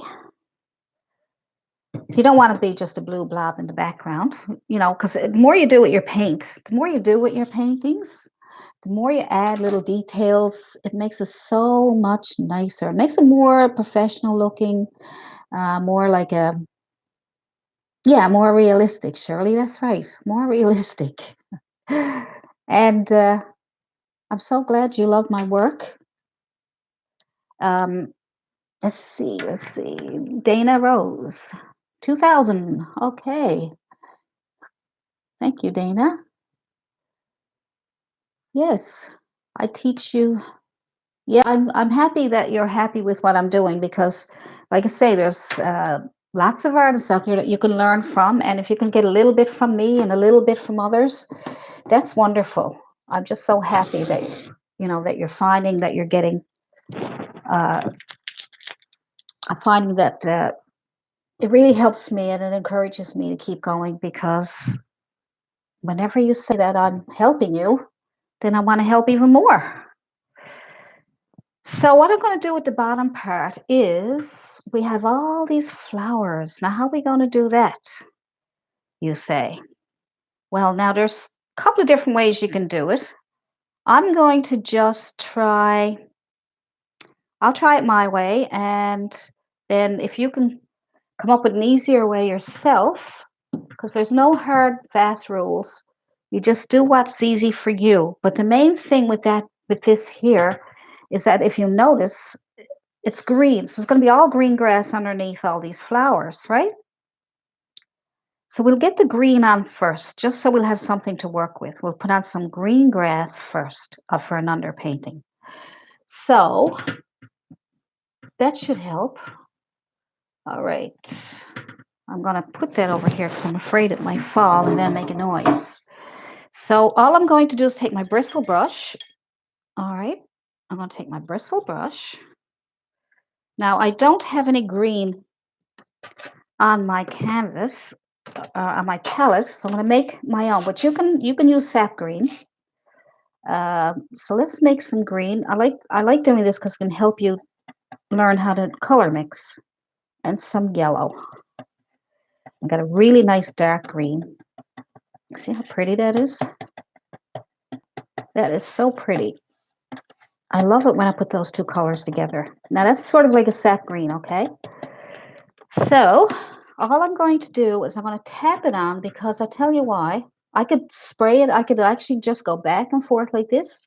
[SPEAKER 1] So you don't want to be just a blue blob in the background, because the more you do with your paint, the more you do with your paintings, the more you add little details, it makes it so much nicer. It makes it more professional looking, more like more realistic, Shirley. That's right, more realistic. And I'm so glad you love my work. Um, let's see. Dana Rose, 2000. Okay. Thank you, Dana. Yes, I teach you. Yeah, I'm happy that you're happy with what I'm doing because, like I say, there's lots of artists out there that you can learn from, and if you can get a little bit from me and a little bit from others, that's wonderful. I'm just so happy that that you're finding that you're getting. I'm finding that it really helps me and it encourages me to keep going because whenever you say that I'm helping you, then I want to help even more. So what I'm going to do with the bottom part is we have all these flowers. Now, how are we going to do that, you say? Well, now there's a couple of different ways you can do it. I'm going to I'll try it my way. And then if you can come up with an easier way yourself, because there's no hard, fast rules. You just do what's easy for you. But the main thing with this here, is that if you notice, it's green. So it's going to be all green grass underneath all these flowers, right? So we'll get the green on first, just so we'll have something to work with. We'll put on some green grass first for an underpainting. So that should help. All right. I'm going to put that over here because I'm afraid it might fall and then make a noise. So all I'm going to do is take my bristle brush. All right. I'm going to take my bristle brush. Now, I don't have any green on my canvas, on my palette. So I'm going to make my own, but you can use sap green. So let's make some green. I like doing this because it can help you learn how to color mix. And some yellow. I got a really nice dark green. See how pretty that is? That is so pretty. I love it when I put those two colors together. Now that's sort of like a sap green, okay? So all I'm going to do is I'm going to tap it on because I tell you why. I could spray it. I could actually just go back and forth like this.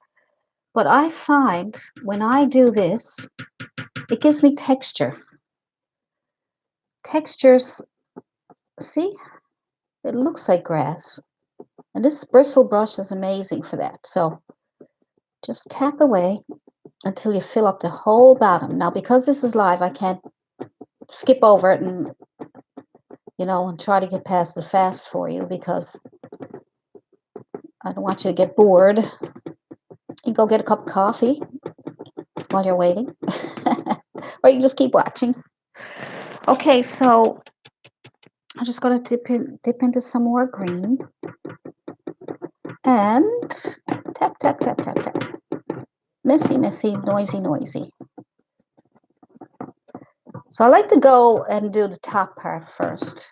[SPEAKER 1] But I find when I do this, it gives me texture. Textures, see? It looks like grass. And this bristle brush is amazing for that. So just tap away until you fill up the whole bottom. Now, because this is live, I can't skip over it and, and try to get past it fast for you because I don't want you to get bored. You can go get a cup of coffee while you're waiting. Or you can just keep watching. Okay, so I'm just going to dip into some more green. And tap, tap, tap, tap, tap. Messy, messy, noisy, noisy. So I like to go and do the top part first.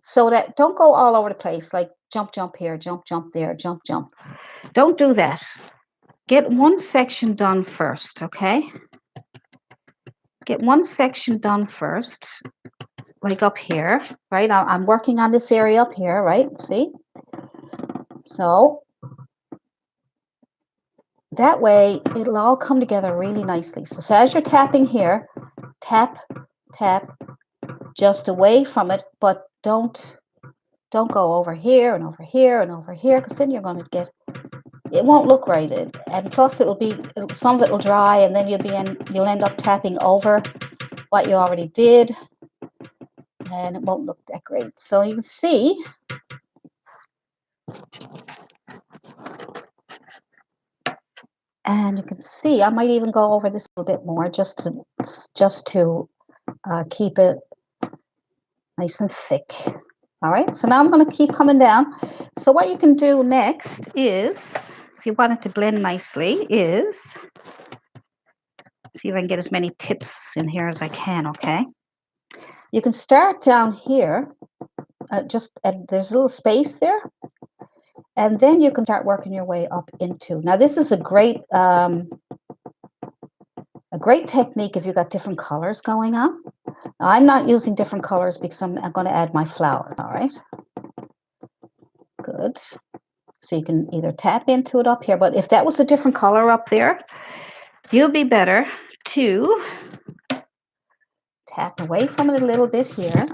[SPEAKER 1] So that don't go all over the place, like jump, jump here, jump, jump there, jump, jump. Don't do that. Get one section done first, okay? Get one section done first, like up here, right? I'm working on this area up here, right? See? So that way it'll all come together really nicely. So as you're tapping here, tap, tap, just away from it, but don't go over here and over here and over here, because then you're going to get, it won't look right. And plus some of it will dry, and then you'll end up tapping over what you already did, and it won't look that great. So you can see, I might even go over this a little bit more just to keep it nice and thick. All right, so now I'm going to keep coming down. So what you can do next is, if you want it to blend nicely, is see if I can get as many tips in here as I can, okay? You can start down here, there's a little space there, and then you can start working your way up into. Now this is a great technique if you've got different colors going on. Now, I'm not using different colors because I'm going to add my flower, all right? Good. So you can either tap into it up here, but if that was a different color up there, you'll be better to tap away from it a little bit here,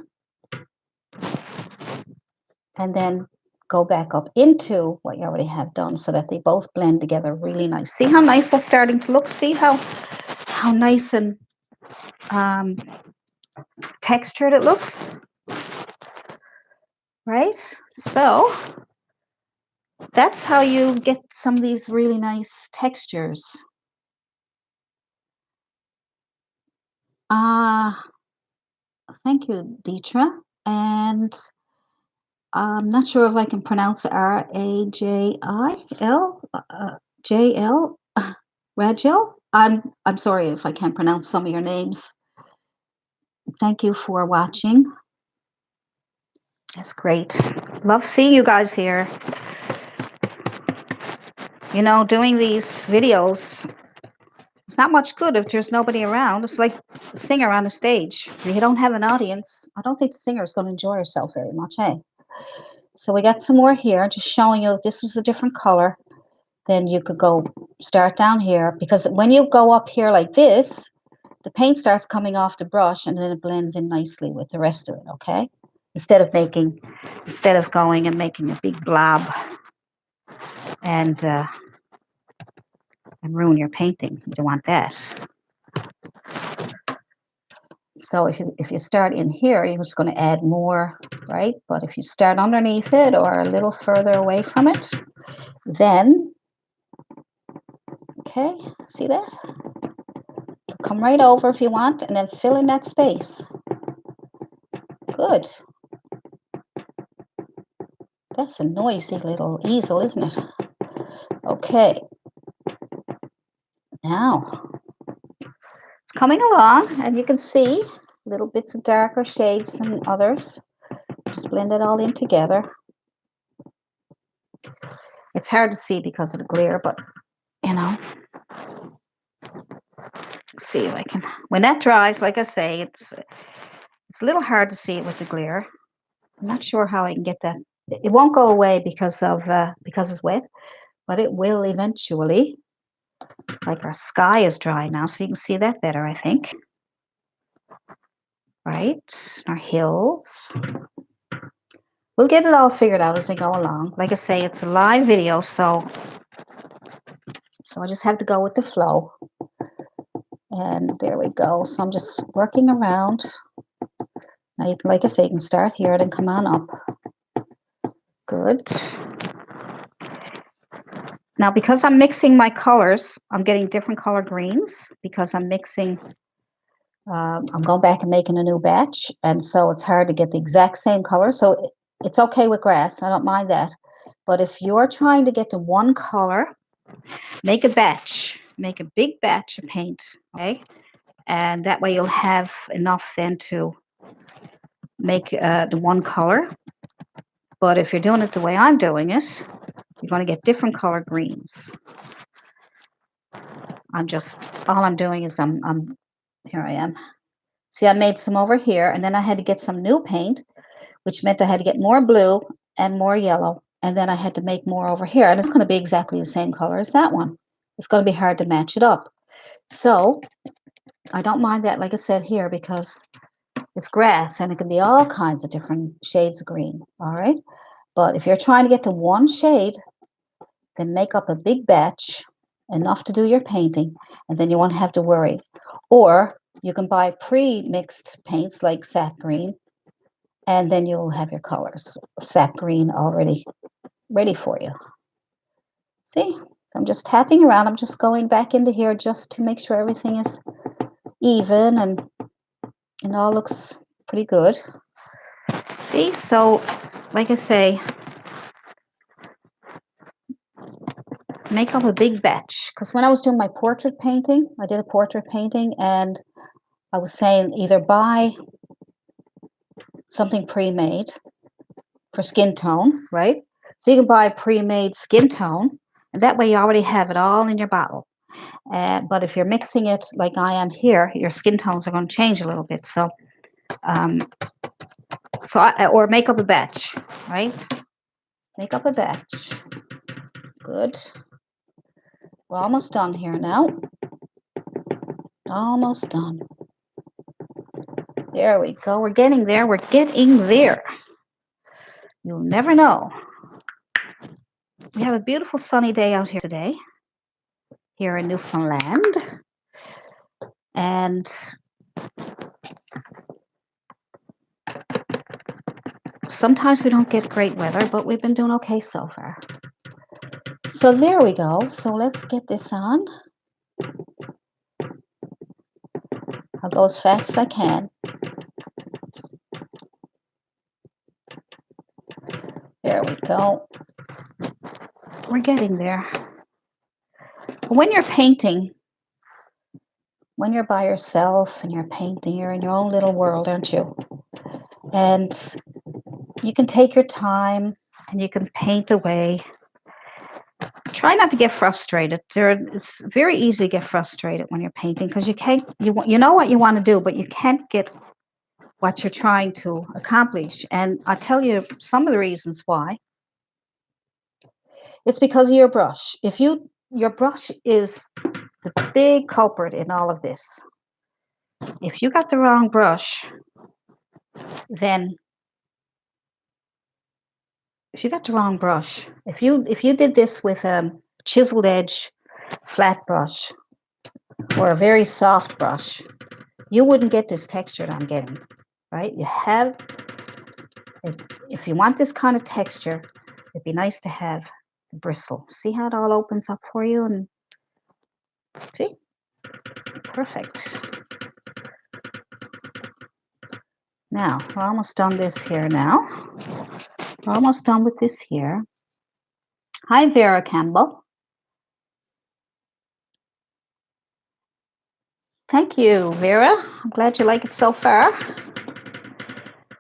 [SPEAKER 1] and then go back up into what you already have done so that they both blend together really nice. See how nice that's starting to look? See how nice and textured it looks? Right? So that's how you get some of these really nice textures. Thank you, Deetra. And I'm not sure if I can pronounce Rajil. JL. Rajil. I'm sorry if I can't pronounce some of your names. Thank you for watching. That's great. Love seeing you guys here. Doing these videos, it's not much good if there's nobody around. It's like a singer on a stage. If you don't have an audience, I don't think the singer is going to enjoy herself very much, hey? So we got some more here, just showing you if this was a different color, then you could go start down here, because when you go up here like this, the paint starts coming off the brush and then it blends in nicely with the rest of it, okay? Instead of going and making a big blob and ruin your painting. You don't want that. So if you start in here, you're just going to add more, right? But if you start underneath it or a little further away from it, then, okay, see that? So come right over if you want, and then fill in that space. Good. That's a noisy little easel, isn't it? Okay. Now, it's coming along, and you can see little bits of darker shades than others. Just blend it all in together. It's hard to see because of the glare, but, you know. Let's see if I can. When that dries, like I say, it's a little hard to see it with the glare. I'm not sure how I can get that. It won't go away because it's wet, but it will eventually. Like our sky is dry now, so you can see that better, I think. Right, our hills. We'll get it all figured out as we go along. Like I say, it's a live video, so I just have to go with the flow. And there we go. So I'm just working around. Now, like I say, you can start here and come on up. Good. Now, because I'm mixing my colors, I'm getting different color greens because I'm mixing. I'm going back and making a new batch, and so it's hard to get the exact same color. So it's okay with grass. I don't mind that. But if you're trying to get to one color, make a batch. Make a big batch of paint, okay? And that way you'll have enough then to make the one color. But if you're doing it the way I'm doing it, you're going to get different color greens. All I'm doing is here I am. See, I made some over here, and then I had to get some new paint, which meant I had to get more blue and more yellow, and then I had to make more over here, and it's going to be exactly the same color as that one. It's going to be hard to match it up. So I don't mind that, like I said here, because it's grass, and it can be all kinds of different shades of green, all right? But if you're trying to get to one shade, then make up a big batch, enough to do your painting, and then you won't have to worry. Or you can buy pre-mixed paints like sap green, and then you'll have your colors, sap green already ready for you. See, I'm just tapping around. I'm just going back into here just to make sure everything is even and all looks pretty good. See, so like I say, make up a big batch. Because when I was doing my portrait painting, I did a portrait painting, and I was saying either buy something pre-made for skin tone, right? So you can buy pre-made skin tone, and that way you already have it all in your bottle. But if you're mixing it like I am here, your skin tones are going to change a little bit. So, or make up a batch, right? Make up a batch. Good. We're almost done here now. Almost done. There we go. We're getting there. We're getting there. You'll never know. We have a beautiful sunny day out here today, here in Newfoundland. And sometimes we don't get great weather, but we've been doing okay so far. So there we go. So let's get this on. I'll go as fast as I can. There we go. We're getting there. When you're painting, when you're by yourself and you're painting, you're in your own little world, aren't you? And you can take your time and you can paint away. Try not to get frustrated. It's very easy to get frustrated when you're painting because you know what you want to do, but you can't get what you're trying to accomplish. And I'll tell you some of the reasons why. It's because of your brush. Your brush is the big culprit in all of this. If you got the wrong brush, then if you did this with a chiseled edge flat brush or a very soft brush, you wouldn't get this texture that I'm getting, right? If you want this kind of texture, it'd be nice to have the bristle. See how it all opens up for you? And see? Perfect. Now, we're almost done this here now. We're almost done with this here. Hi, Vera Campbell. Thank you, Vera. I'm glad you like it so far.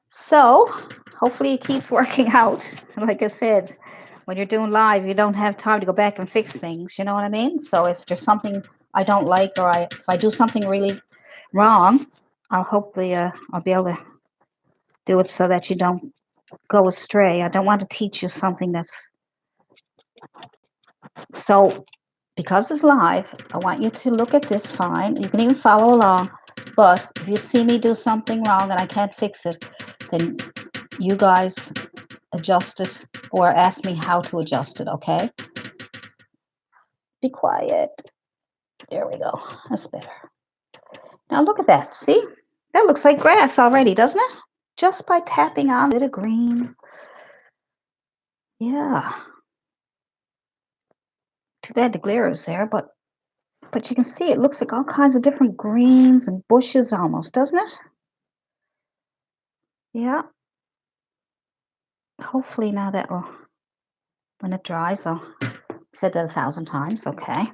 [SPEAKER 1] So, hopefully it keeps working out. Like I said, when you're doing live, you don't have time to go back and fix things. You know what I mean? So if there's something I don't like, or if I do something really wrong, I'll hopefully I'll be able to do it so that you don't go astray. I don't want to teach you something that's so. Because it's live, I want you to look at this fine. You can even follow along. But if you see me do something wrong and I can't fix it, then you guys adjust it or ask me how to adjust it, okay? Be quiet. There we go. That's better. Now look at that. See? That looks like grass already, doesn't it? Just by tapping on a bit of green. Yeah. Too bad the glare is there, but you can see it looks like all kinds of different greens and bushes almost, doesn't it? Yeah. Hopefully now that will, when it dries, I'll said that 1,000 times. Okay.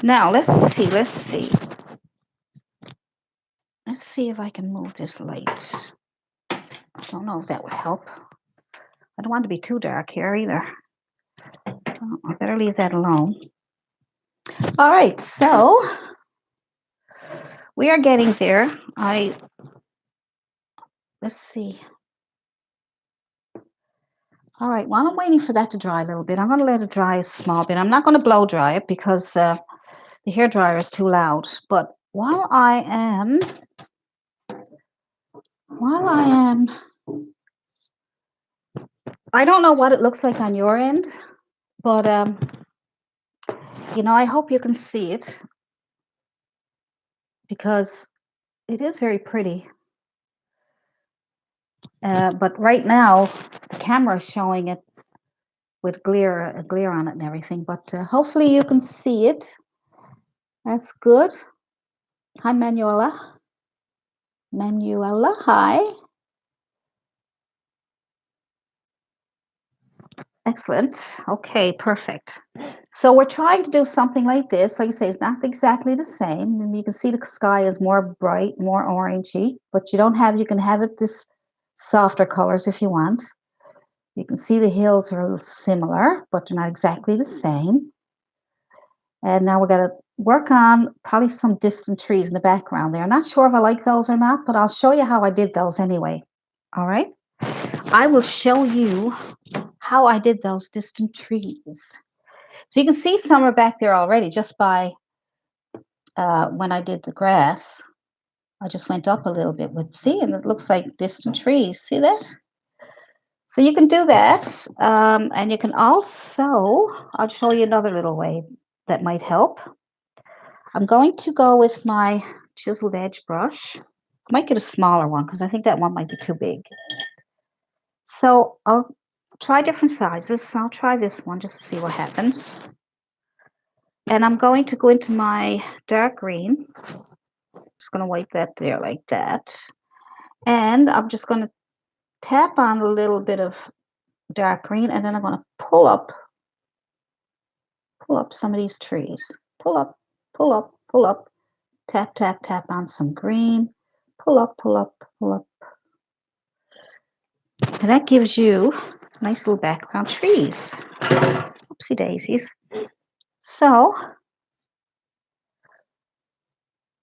[SPEAKER 1] Now let's see. Let's see if I can move this light. I don't know if that would help. I don't want it to be too dark here either. Oh, I better leave that alone. All right, so we are getting there. Let's see. All right, while I'm waiting for that to dry a little bit, I'm going to let it dry a small bit. I'm not going to blow dry it because the hair dryer is too loud. But while I am, I don't know what it looks like on your end, but I hope you can see it because it is very pretty. But right now, the camera is showing it with glare on it and everything. But hopefully you can see it. That's good. Hi, Manuela. Manuela, hi. Excellent. Okay, perfect. So we're trying to do something like this. Like I say, it's not exactly the same. And you can see the sky is more bright, more orangey, but you can have it this softer colors if you want. You can see the hills are a little similar, but they're not exactly the same. And now we're going to work on probably some distant trees in the background there. I'm not sure if I like those or not, but I'll show you how I did those anyway. All right. I will show you how I did those distant trees. So you can see some are back there already just by when I did the grass. I just went up a little bit with, see, and it looks like distant trees. See that? So you can do that. And you can also, I'll show you another little way that might help. I'm going to go with my chiseled edge brush. I might get a smaller one because I think that one might be too big. So I'll try different sizes. So I'll try this one just to see what happens. And I'm going to go into my dark green. Just going to wipe that there like that. And I'm just going to tap on a little bit of dark green, and then I'm going to pull up some of these trees. Pull up, pull up, pull up. Tap, tap, tap on some green. Pull up, pull up, pull up. And that gives you nice little background trees. Oopsie daisies. So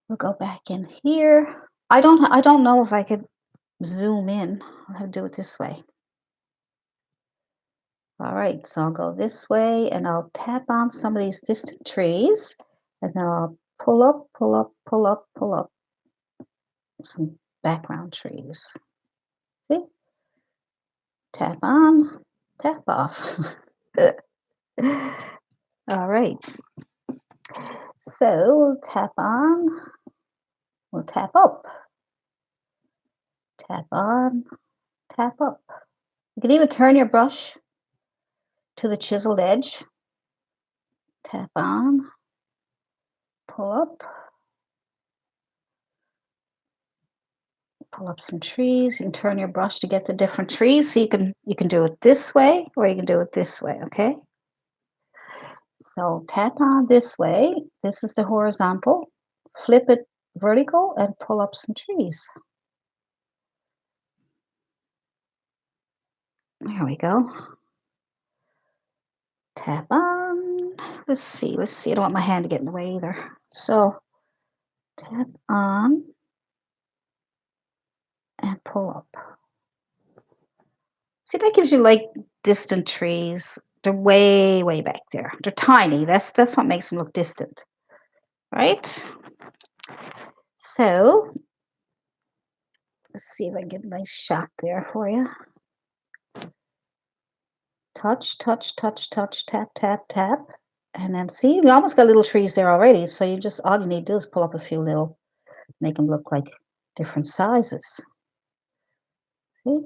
[SPEAKER 1] we'll go back in here. I don't know if I could zoom in. I'll have to do it this way. All right, so I'll go this way and I'll tap on some of these distant trees, and then I'll pull up, pull up, pull up, pull up some background trees. See? Tap on, tap off. All right. So we'll tap on, we'll tap up, tap on, tap up. You can even turn your brush to the chiseled edge. Tap on, pull up, Pull up some trees. You can turn your brush to get the different trees. So you can do it this way or you can do it this way, okay? So tap on this way. This is the horizontal. Flip it vertical and pull up some trees. There we go. Tap on. Let's see. I don't want my hand to get in the way either. So tap on and pull up. See, that gives you like distant trees. They're way, way back there. They're tiny. That's what makes them look distant, right? So let's see if I can get a nice shot there for you. Touch, touch, touch, touch, tap, tap, tap. And then see, you almost got little trees there already. So all you need to do is pull up a few little, make them look like different sizes. See?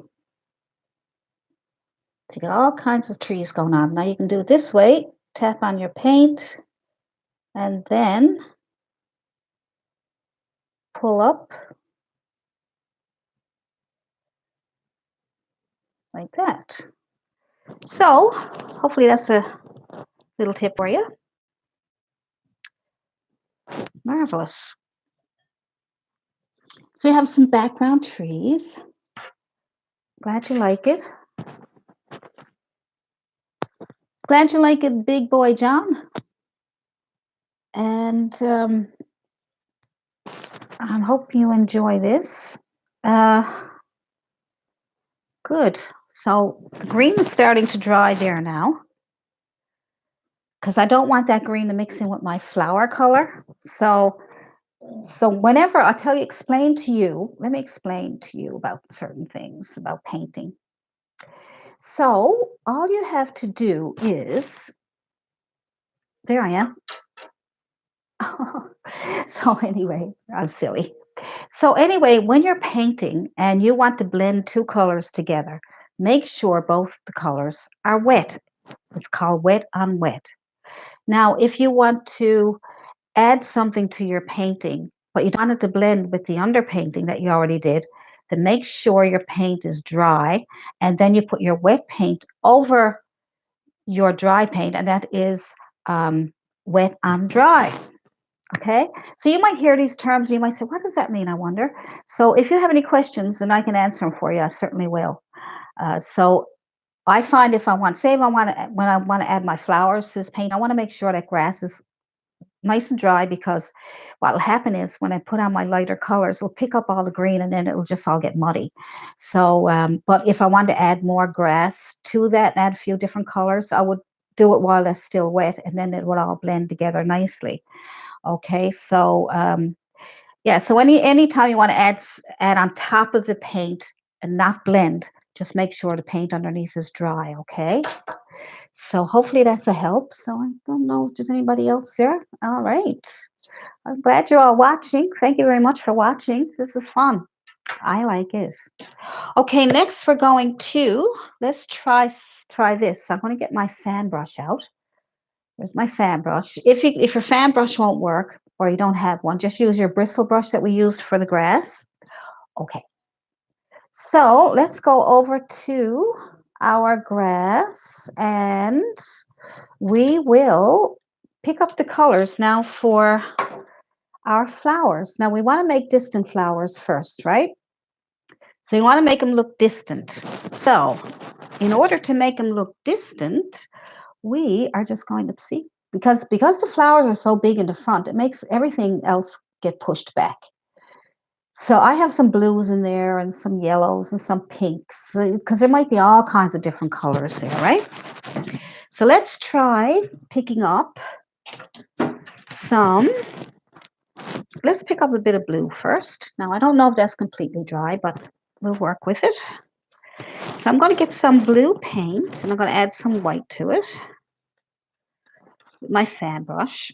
[SPEAKER 1] So you got all kinds of trees going on. Now you can do it this way. Tap on your paint and then pull up like that. So hopefully that's a little tip for you. Marvelous. So we have some background trees. Glad you like it. Glad you like it, big boy John. And I hope you enjoy this. Good. So the green is starting to dry there now because I don't want that green to mix in with my flower color. So whenever I tell you, let me explain to you about certain things about painting. So all you have to do is, there I am. So anyway, I'm silly. So anyway, when you're painting and you want to blend two colors together, make sure both the colors are wet. It's called wet on wet. Now, if you want to add something to your painting, but you don't want it to blend with the underpainting that you already did, then make sure your paint is dry, and then you put your wet paint over your dry paint, and that is wet on dry. Okay, so you might hear these terms and you might say, what does that mean? I wonder. So if you have any questions, then I can answer them for you. I certainly will. So I find if I want, say if I want to, when I want to add my flowers to this paint, I want to make sure that grass is nice and dry, because what'll happen is when I put on my lighter colors, it'll pick up all the green and then it'll just all get muddy. So, but if I want to add more grass to that and add a few different colors, I would do it while it's still wet, and then it would all blend together nicely. Okay, so yeah, so anytime you want to add on top of the paint and not blend, just make sure the paint underneath is dry, okay? So hopefully that's a help. So I don't know if there's anybody else there. All right. I'm glad you're all watching. Thank you very much for watching. This is fun. I like it. Okay, next we're going to, let's try this. So I'm going to get my fan brush out. There's my fan brush. If your fan brush won't work or you don't have one, just use your bristle brush that we used for the grass. Okay. So let's go over to our grass and we will pick up the colors now for our flowers. Now we want to make distant flowers first, right? So you want to make them look distant. So in order to make them look distant, we are just going to see, because the flowers are so big in the front, it makes everything else get pushed back. So I have some blues in there and some yellows and some pinks, because there might be all kinds of different colors there, right? So let's try picking up some. Let's pick up a bit of blue first. Now I don't know if that's completely dry, but we'll work with it. So I'm going to get some blue paint and I'm going to add some white to it with my fan brush.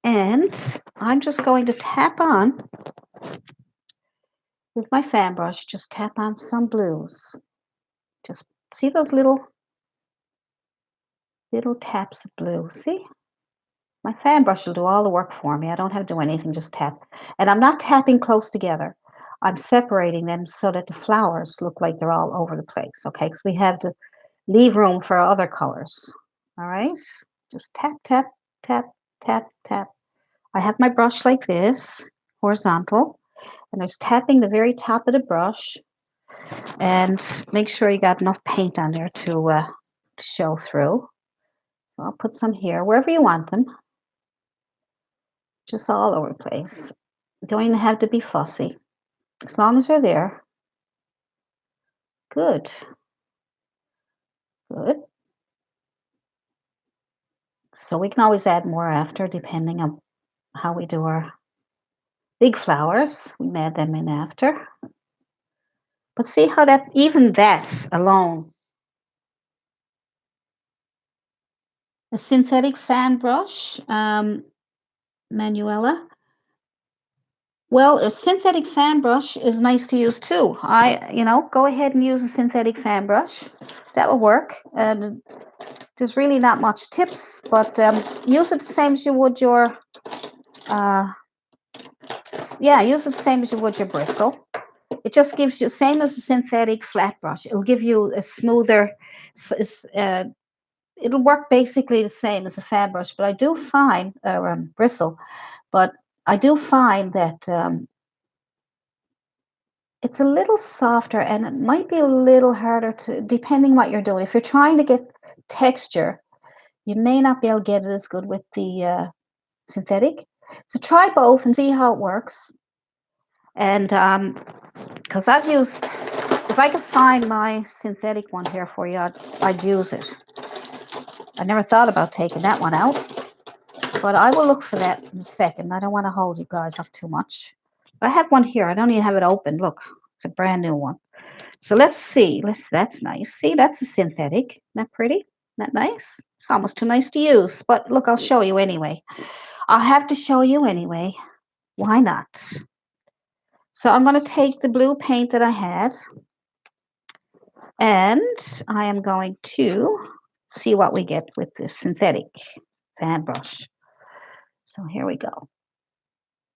[SPEAKER 1] And I'm just going to tap on with my fan brush, just tap on some blues. Just see those little taps of blue, see? My fan brush will do all the work for me. I don't have to do anything, just tap. And I'm not tapping close together. I'm separating them so that the flowers look like they're all over the place, okay? Because we have to leave room for other colors. All right? Just tap, tap, tap, tap, tap. I have my brush like this, horizontal, and I was tapping the very top of the brush, and make sure you got enough paint on there to show through. So I'll put some here, wherever you want them, just all over the place. You don't even have to be fussy. As long as they're there. Good, good. So we can always add more after, depending on how we do our big flowers. We add them in after. But see how that, even that alone, a synthetic fan brush, Manuela. Well, a synthetic fan brush is nice to use too. Go ahead and use a synthetic fan brush. That'll work. There's really not much tips, but use it the same as you would your, use it the same as you would your bristle. It just gives you, same as a synthetic flat brush. It'll give you a smoother, it'll work basically the same as a fan brush, but I do find, bristle, but I do find that it's a little softer and it might be a little harder to, depending what you're doing. If you're trying to get texture, you may not be able to get it as good with the synthetic. So try both and see how it works. And because I've used, if I could find my synthetic one here for you, I'd use it. I never thought about taking that one out, but I will look for that in a second. I don't want to hold you guys up too much. I have one here. I don't even have it open. Look, it's a brand new one. So let's see. That's nice. See, that's a synthetic. Isn't that pretty? Isn't that nice? It's almost too nice to use. But look, I'll show you anyway. I'll have to show you anyway. Why not? So I'm going to take the blue paint that I had, and I am going to see what we get with this synthetic fan brush. So here we go.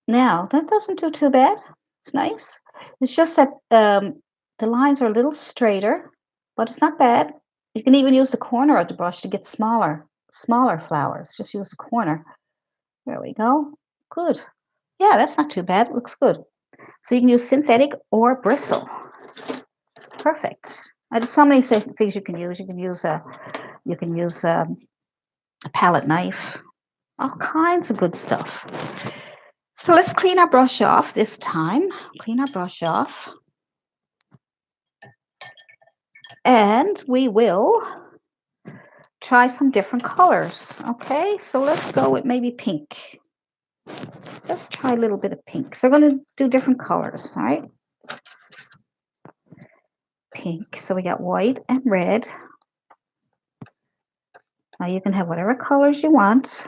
[SPEAKER 1] Now, that doesn't do too bad. It's nice. It's just that the lines are a little straighter, but it's not bad. You can even use the corner of the brush to get smaller flowers. Just use the corner. There we go. Good. Yeah, that's not too bad. It looks good. So you can use synthetic or bristle. Perfect. There's so many things you can use. You can use a palette knife. All kinds of good stuff. So let's clean our brush off this time. Clean our brush off. And we will try some different colors. Okay, so let's go with maybe pink. Let's try a little bit of pink. So we're going to do different colors, all right? Pink. So we got white and red. Now you can have whatever colors you want.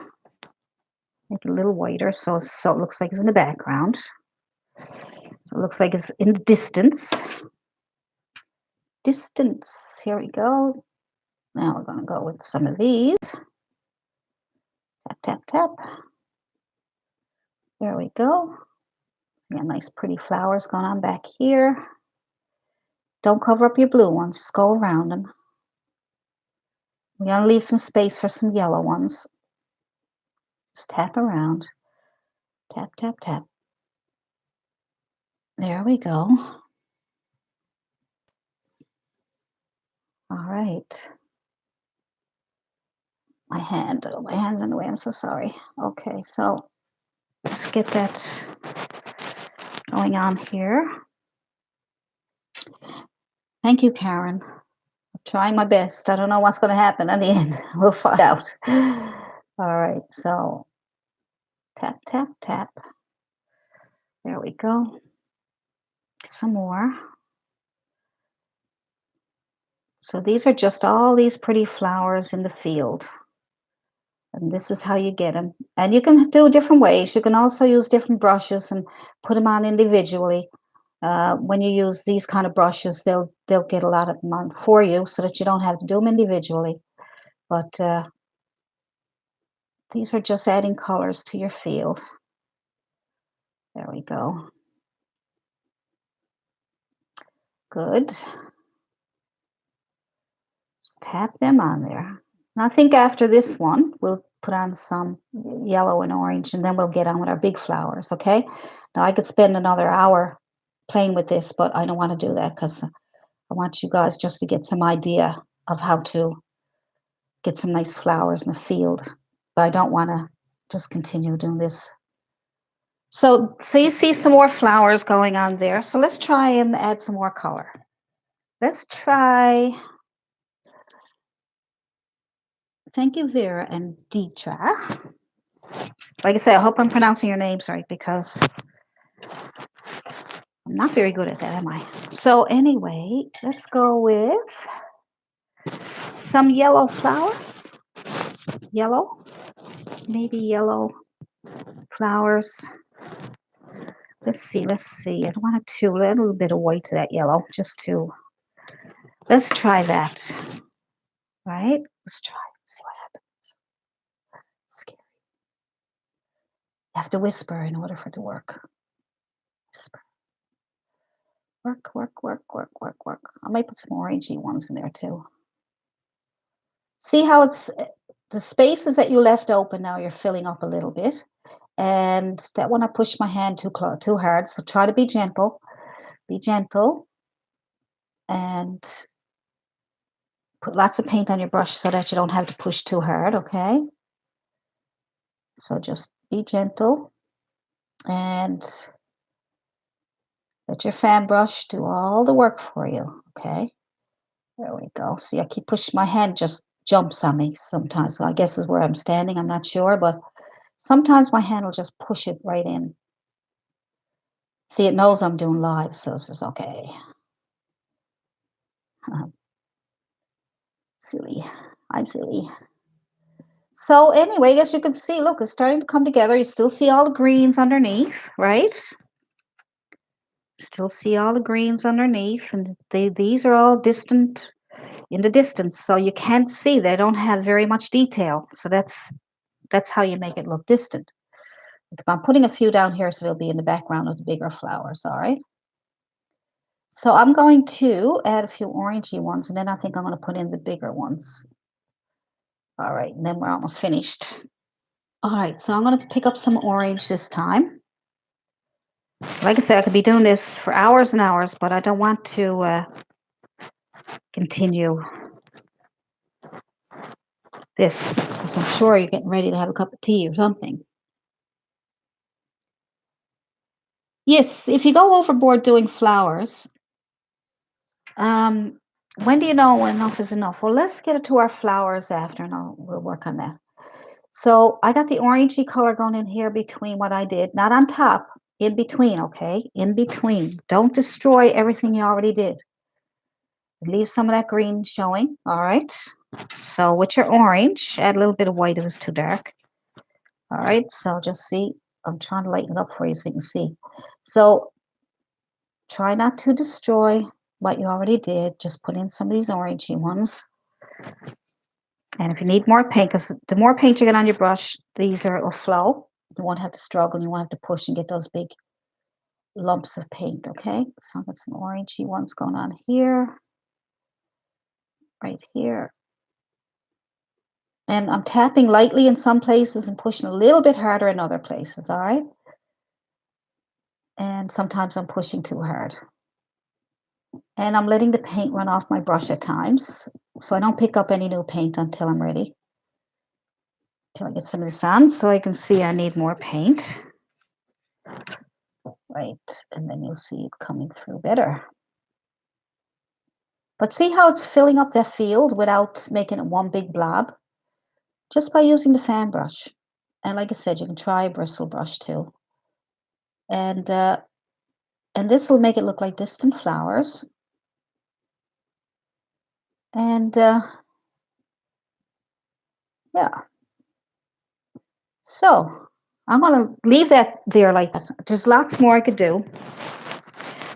[SPEAKER 1] Make it a little whiter so it looks like it's in the background. So it looks like it's in the distance. Distance. Here we go. Now we're going to go with some of these. Tap, tap, tap. There we go. We got nice pretty flowers going on back here. Don't cover up your blue ones. Just go around them. We're going to leave some space for some yellow ones. Just tap around. Tap, tap, tap. There we go. All right. My hand's in the way. I'm so sorry. Okay, so let's get that going on here. Thank you, Karen. I'm trying my best. I don't know what's going to happen in the end. We'll find out. All right, so tap, tap, tap. There we go. Some more. So these are just all these pretty flowers in the field. And this is how you get them. And you can do different ways. You can also use different brushes and put them on individually. When you use these kind of brushes, they'll get a lot of them on for you so that you don't have to do them individually. But These are just adding colors to your field. There we go. Good. Just tap them on there. And I think after this one, we'll put on some yellow and orange, and then we'll get on with our big flowers, okay? Now, I could spend another hour playing with this, but I don't want to do that because I want you guys just to get some idea of how to get some nice flowers in the field. But I don't want to just continue doing this. So you see some more flowers going on there. So let's try and add some more color. Let's try, thank you, Vera and Deetra. Like I said, I hope I'm pronouncing your names right because I'm not very good at that, am I? So anyway, let's go with some yellow flowers. Yellow, maybe yellow flowers. Let's see. I don't want it to add a little bit of white to that yellow, just to, let's try that. Right? Let's try, see what happens. Scary. You have to whisper in order for it to work. Whisper. Work, work, work, work, work, work. I might put some orangey ones in there too. See how it's, the spaces that you left open now you're filling up a little bit. And that one I pushed my hand too hard, so try to be gentle. Be gentle. And put lots of paint on your brush so that you don't have to push too hard, okay? So just be gentle and let your fan brush do all the work for you, okay? There we go. See, I keep pushing, my hand just jumps on me sometimes. So I guess is where I'm standing, I'm not sure, but sometimes my hand will just push it right in. See, it knows I'm doing live, so it says, okay. Silly. I'm silly. So anyway, as you can see, look, it's starting to come together. You still see all the greens underneath, right? Still see all the greens underneath, and these are all distant in the distance, so you can't see. They don't have very much detail, so that's how you make it look distant. I'm putting a few down here so they'll be in the background of the bigger flowers, all right? So I'm going to add a few orangey ones, and then I think I'm going to put in the bigger ones. All right, and then we're almost finished. All right, so I'm going to pick up some orange this time. Like I said, I could be doing this for hours and hours, but I don't want to continue this because I'm sure you're getting ready to have a cup of tea or something. Yes, if you go overboard doing flowers, when do you know enough is enough? Well, let's get it to our flowers after, and we'll work on that. So I got the orangey color going in here between what I did, not on top, in between, okay? In between. Don't destroy everything you already did. Leave some of that green showing, all right? So with your orange, add a little bit of white if it's too dark. All right, so just see, I'm trying to lighten it up for you so you can see. So try not to destroy what you already did. Just put in some of these orangey ones. And if you need more paint, because the more paint you get on your brush, the easier it will flow. You won't have to struggle, you won't have to push and get those big lumps of paint, okay? So I've got some orangey ones going on here, right here. And I'm tapping lightly in some places and pushing a little bit harder in other places, all right? And sometimes I'm pushing too hard. And I'm letting the paint run off my brush at times, so I don't pick up any new paint until I'm ready. Until I get some of this on, so I can see I need more paint. Right, and then you'll see it coming through better. But see how it's filling up that field without making it one big blob? Just by using the fan brush. And like I said, you can try a bristle brush too. And this will make it look like distant flowers. And yeah. So I'm going to leave that there like that. There's lots more I could do.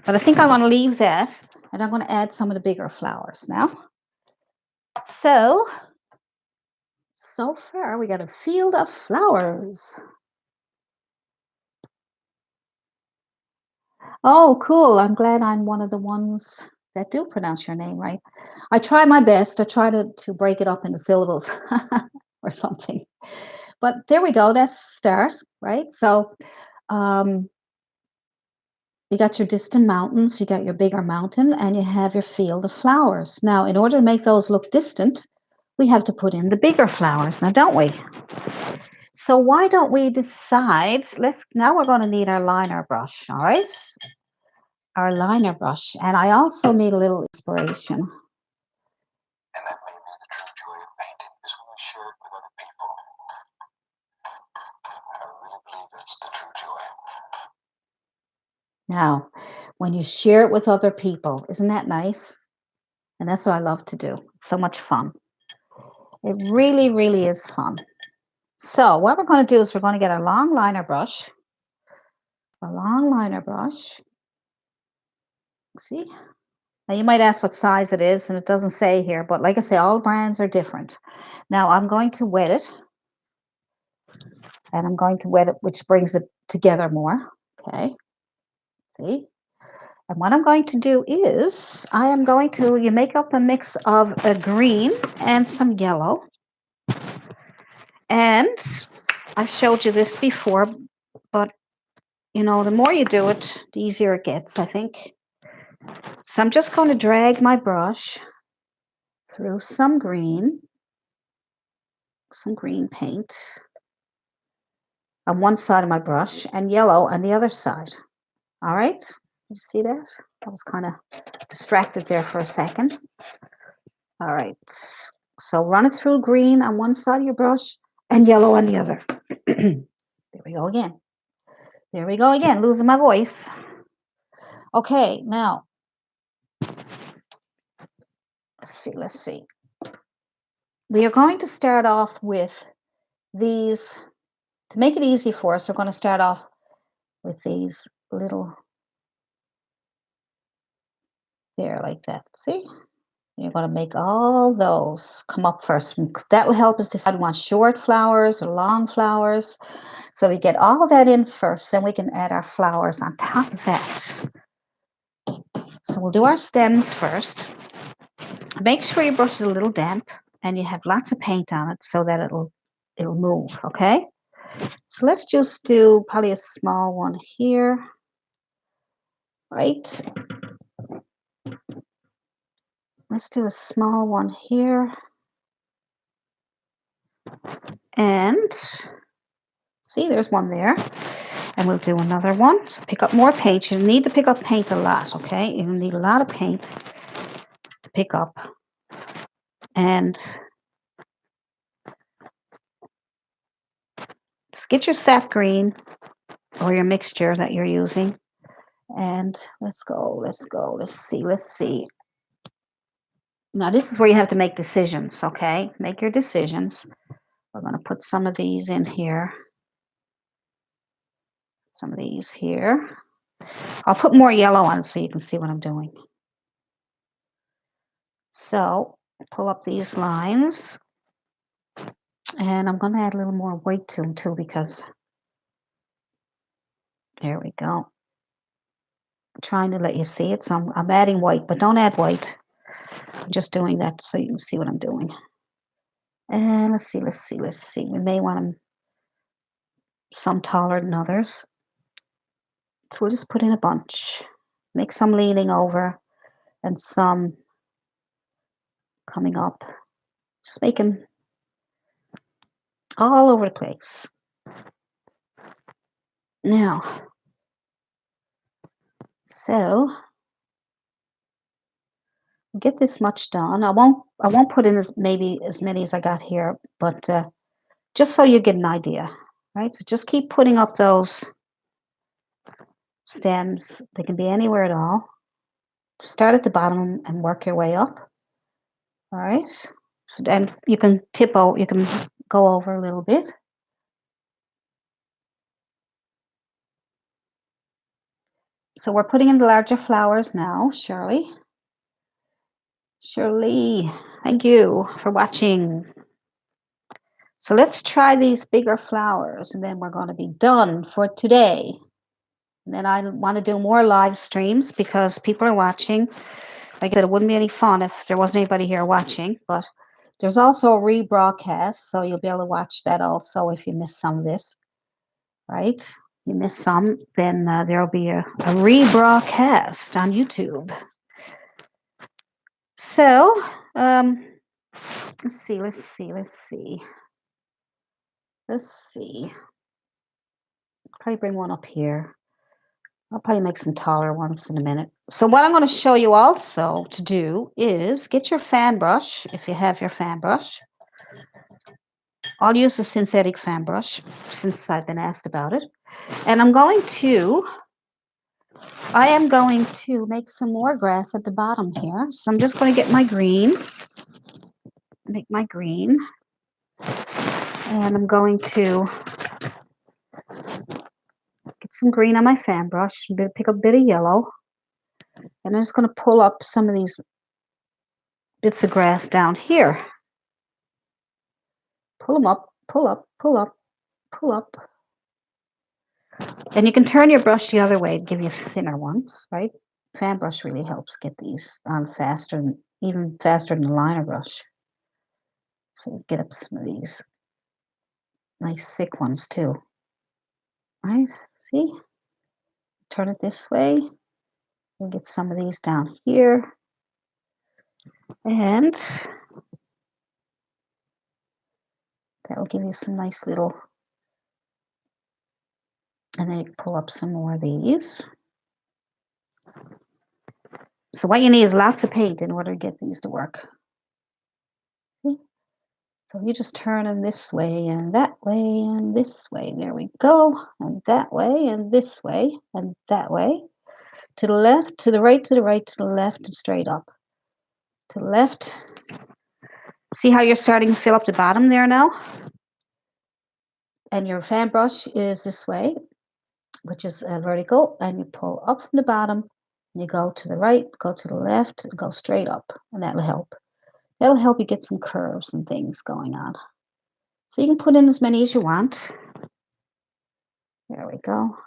[SPEAKER 1] But I think I'm going to leave that. And I'm going to add some of the bigger flowers now. So So far, we got a field of flowers. Oh, cool. I'm glad I'm one of the ones that do pronounce your name right. I try my best. I try to break it up into syllables or something. But there we go. That's the start, right? So um, you got your distant mountains, you got your bigger mountain, and you have your field of flowers. Now, in order to make those look distant, we have to put in the bigger flowers now, don't we? So why don't we decide, now we're going to need our liner brush, all right? Our liner brush. And I also need a little inspiration.
[SPEAKER 2] And that may be the true joy of painting, is when you share it with other people. I really believe that's the true joy.
[SPEAKER 1] Now, when you share it with other people, isn't that nice? And that's what I love to do. It's so much fun. It really, really is fun. So what we're going to do is we're going to get a long liner brush. A long liner brush. See? Now you might ask what size it is, and it doesn't say here, but like I say, all brands are different. Now I'm going to wet it, and I'm going to wet it, which brings it together more. Okay, see? And what I'm going to do is you make up a mix of a green and some yellow. And I've showed you this before, but you know, the more you do it, the easier it gets, I think. So I'm just going to drag my brush through some green paint on one side of my brush and yellow on the other side. All right, you see that? I was kind of distracted there for a second. All right, so run it through green on one side of your brush and yellow on the other. There we go again. There we go again, losing my voice. Okay, now, let's see. We are going to start off with these. To make it easy for us, we're going to start off with these little, there, like that. See? You're going to make all those come up first. That will help us decide we want short flowers or long flowers. So we get all that in first, then we can add our flowers on top of that. So we'll do our stems first. Make sure your brush is a little damp and you have lots of paint on it so that it'll move, okay? So let's just do probably a small one here, right? Let's do a small one here. And see, there's one there. And we'll do another one. So pick up more paint. You need to pick up paint a lot, okay? You need a lot of paint to pick up. And just get your sap green or your mixture that you're using. And let's go. Let's see. Now, this is where you have to make decisions, okay? Make your decisions. We're going to put some of these in here. Some of these here. I'll put more yellow on so you can see what I'm doing. So, pull up these lines. And I'm going to add a little more white to them too because there we go. I'm trying to let you see it. So I'm adding white, but don't add white. I'm just doing that so you can see what I'm doing. And let's see. We may want them some taller than others. So we'll just put in a bunch. Make some leaning over and some coming up. Just make them all over the place. Now, so get this much done. I won't put in maybe as many as I got here, but just so you get an idea, right? So just keep putting up those stems. They can be anywhere at all. Start at the bottom and work your way up. All right. So then you can you can go over a little bit. So we're putting in the larger flowers now, Shirley. Shirley, thank you for watching. So let's try these bigger flowers and then we're going to be done for today. And then I want to do more live streams because people are watching. Like I said, it wouldn't be any fun if there wasn't anybody here watching, but there's also a rebroadcast, so you'll be able to watch that also if you miss some of this, right? You miss some, then there'll be a rebroadcast on YouTube. So, let's see. Probably bring one up here. I'll probably make some taller ones in a minute. So what I'm going to show you also to do is get your fan brush, if you have your fan brush. I'll use a synthetic fan brush since I've been asked about it. And I am going to make some more grass at the bottom here. So I'm just going to get my green, make my green. And I'm going to get some green on my fan brush, pick up a bit of yellow. And I'm just going to pull up some of these bits of grass down here. Pull them up, pull up, pull up, pull up. And you can turn your brush the other way to give you thinner ones, right? Fan brush really helps get these on faster, and even faster than the liner brush. So get up some of these nice thick ones too. Right? See? Turn it this way. We'll get some of these down here. And that'll give you some nice little, and then you pull up some more of these. So what you need is lots of paint in order to get these to work. See? So you just turn them this way and that way and this way. There we go. And that way and this way and that way. To the left, to the right, to the right, to the left, and straight up. To the left. See how you're starting to fill up the bottom there now? And your fan brush is this way, which is vertical. And you pull up from the bottom. And you go to the right, go to the left, and go straight up. And that'll help. That'll help you get some curves and things going on. So you can put in as many as you want. There we go.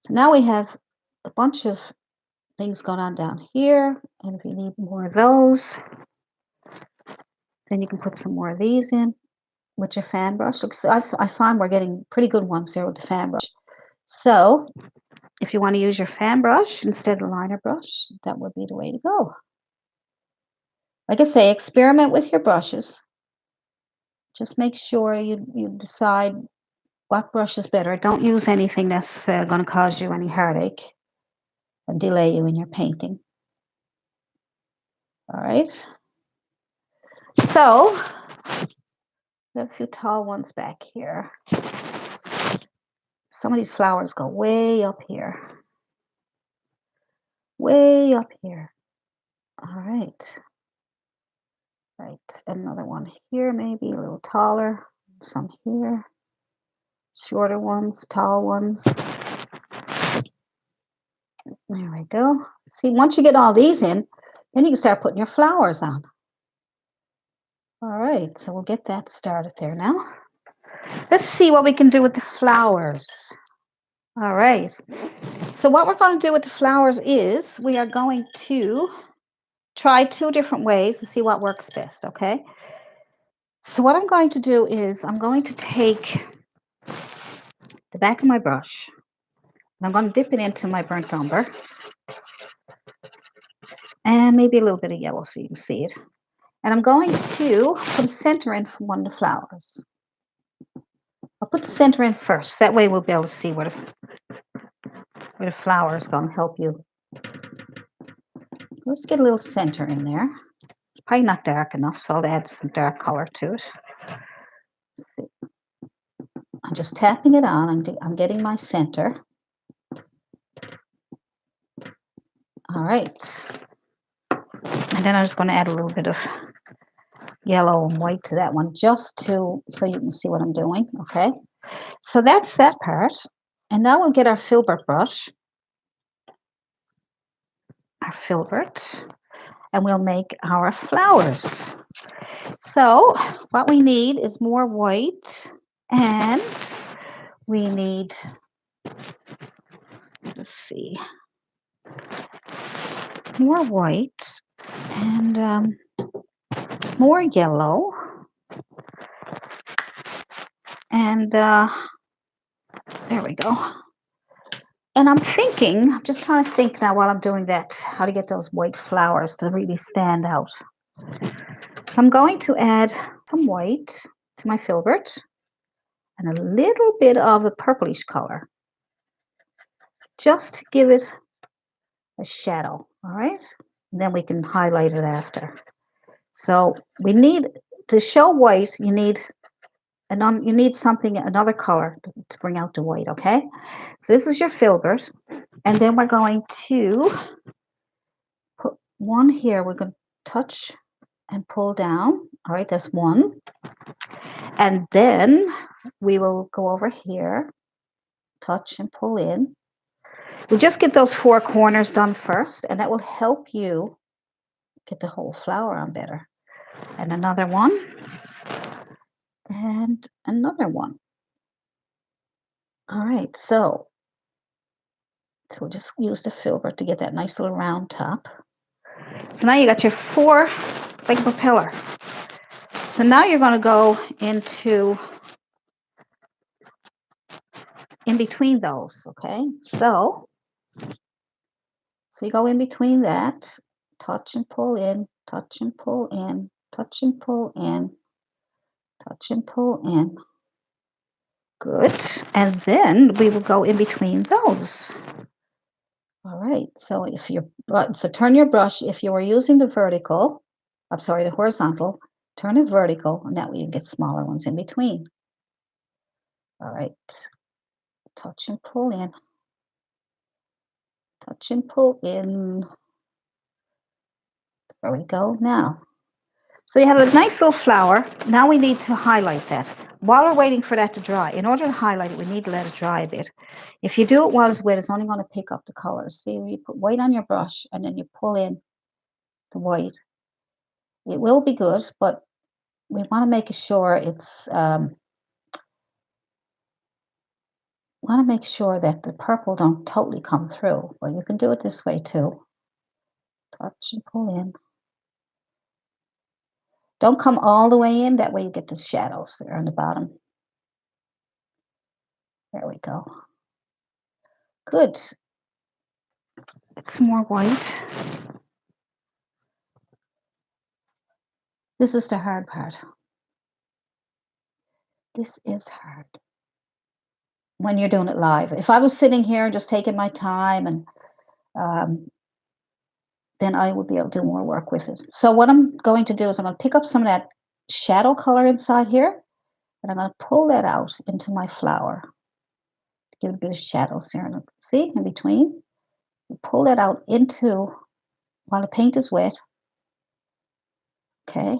[SPEAKER 1] So now we have a bunch of things going on down here. And if you need more of those, then you can put some more of these in with your fan brush. I find we're getting pretty good ones here with the fan brush. So if you want to use your fan brush instead of the liner brush, that would be the way to go. Like I say, experiment with your brushes. Just make sure you decide what brush is better. Don't use anything that's going to cause you any heartache and delay you in your painting. All right. So, we have a few tall ones back here. Some of these flowers go way up here. Way up here. All right. Right. Another one here, maybe a little taller. Some here. Shorter ones, tall ones. There we go. See, once you get all these in, then you can start putting your flowers on. All right, so we'll get that started there now. Let's see what we can do with the flowers. All right. So what we're going to do with the flowers is we are going to try 2 different ways to see what works best, okay? So what I'm going to do is I'm going to take the back of my brush and I'm going to dip it into my burnt umber and maybe a little bit of yellow so you can see it. And I'm going to put a center in from one of the flowers. I'll put the center in first. That way we'll be able to see where the flower is going to help you. Let's get a little center in there. It's probably not dark enough, so I'll add some dark color to it. Let's see. I'm just tapping it on. I'm getting my center. All right. And then I'm just going to add a little bit of yellow and white to that one just so you can see what I'm doing. Okay. So that's that part. And now we'll get our Filbert brush. Our Filbert. And we'll make our flowers. So what we need is more white, and we need, let's see, more white and more yellow, and there we go. And I'm thinking, I'm just trying to think now while I'm doing that, how to get those white flowers to really stand out. So I'm going to add some white to my filbert and a little bit of a purplish color, just to give it a shadow, all right? And then we can highlight it after. So we need, to show white, you need something, another color to bring out the white, okay? So this is your filbert, and then we're going to put one here. We're going to touch and pull down. All right, that's one. And then we will go over here, touch and pull in. We'll just get those four corners done first, and that will help you get the whole flower on better. And another one, and another one. All right, so we'll just use the filbert to get that nice little round top. So now you got your four, it's like a propeller. So now you're going to go into in between those, okay? So you go in between that, touch and pull in, touch and pull in, touch and pull in, touch and pull in. Good. And then we will go in between those. All right. So turn your brush. If you are using the vertical, I'm sorry, the horizontal, turn it vertical, and that way you get smaller ones in between. All right. Touch and pull in. Touch and pull in. There we go. Now, so you have a nice little flower. Now we need to highlight that. While we're waiting for that to dry, in order to highlight it, we need to let it dry a bit. If you do it while it's wet, it's only going to pick up the colors. See, when you put white on your brush and then you pull in the white, it will be good, but we want to make sure it's want to make sure that the purple don't totally come through. Well, you can do it this way too. Touch and pull in. Don't come all the way in. That way you get the shadows there on the bottom. There we go. Good. Get some more white. This is the hard part. This is hard when you're doing it live. If I was sitting here just taking my time, and then I would be able to do more work with it. So what I'm going to do is I'm going to pick up some of that shadow color inside here, and I'm going to pull that out into my flower to give it a bit of shadows here. See, in between? Pull that out into, while the paint is wet, okay?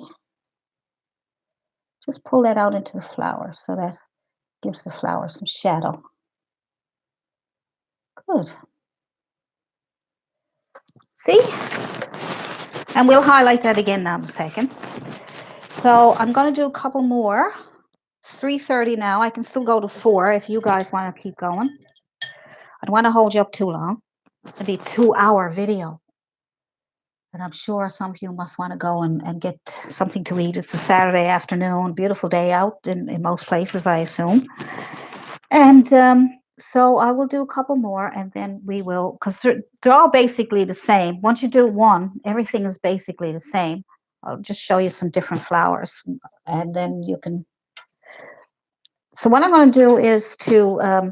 [SPEAKER 1] Just pull that out into the flower so that gives the flower some shadow. Good. See? And we'll highlight that again now in a second. So I'm going to do a couple more. It's 3:30 now. I can still go to 4 if you guys want to keep going. I don't want to hold you up too long. It'll be a 2-hour video. And I'm sure some of you must want to go and get something to eat. It's a Saturday afternoon, beautiful day out in most places, I assume. And so I will do a couple more, and then we will, because they're all basically the same. Once you do one, everything is basically the same. I'll just show you some different flowers, and then you can. So what I'm going to do is to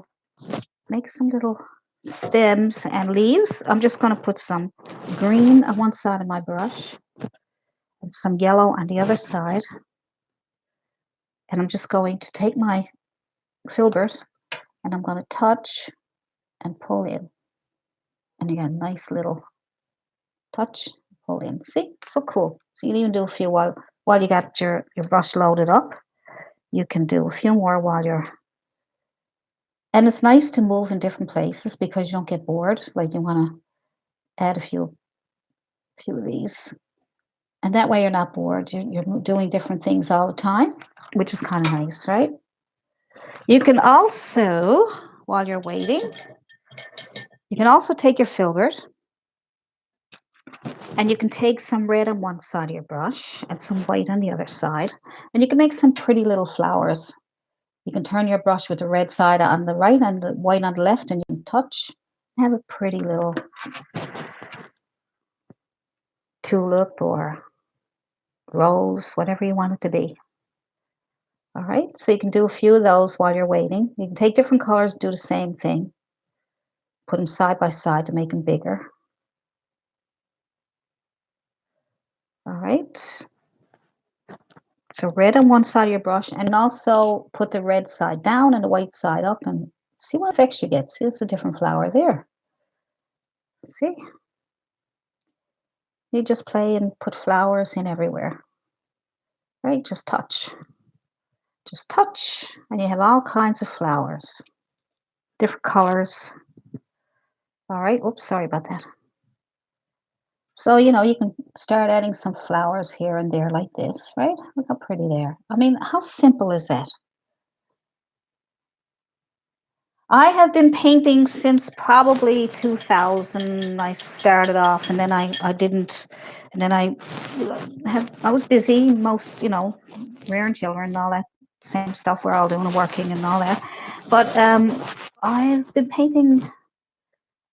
[SPEAKER 1] make some little stems and leaves. I'm just going to put some green on one side of my brush and some yellow on the other side. And I'm just going to take my filbert and I'm going to touch and pull in. And you got a nice little touch, pull in. See, so cool. So you can even do a few while you got your brush loaded up. You can do a few more while you're. And it's nice to move in different places because you don't get bored. Like you want to add a few of these. And that way you're not bored. You're doing different things all the time, which is kind of nice, right? You can also, while you're waiting, you can also take your filbert and you can take some red on one side of your brush and some white on the other side. And you can make some pretty little flowers. You can turn your brush with the red side on the right and the white on the left, and you can touch and have a pretty little tulip or rose, whatever you want it to be. All right, so you can do a few of those while you're waiting. You can take different colors, do the same thing. Put them side by side to make them bigger. All right. So red on one side of your brush, and also put the red side down and the white side up and see what effects you get. See, it's a different flower there. See? You just play and put flowers in everywhere. Right? Just touch. Just touch, and you have all kinds of flowers. Different colors. All right. Oops, sorry about that. So, you know, you can start adding some flowers here and there like this, right? Look how pretty they are. I mean, how simple is that? I have been painting since probably 2000. I started off and then I didn't, and then I was busy, most, you know, rearing children and all that same stuff we're all doing, working and all that. But I've been painting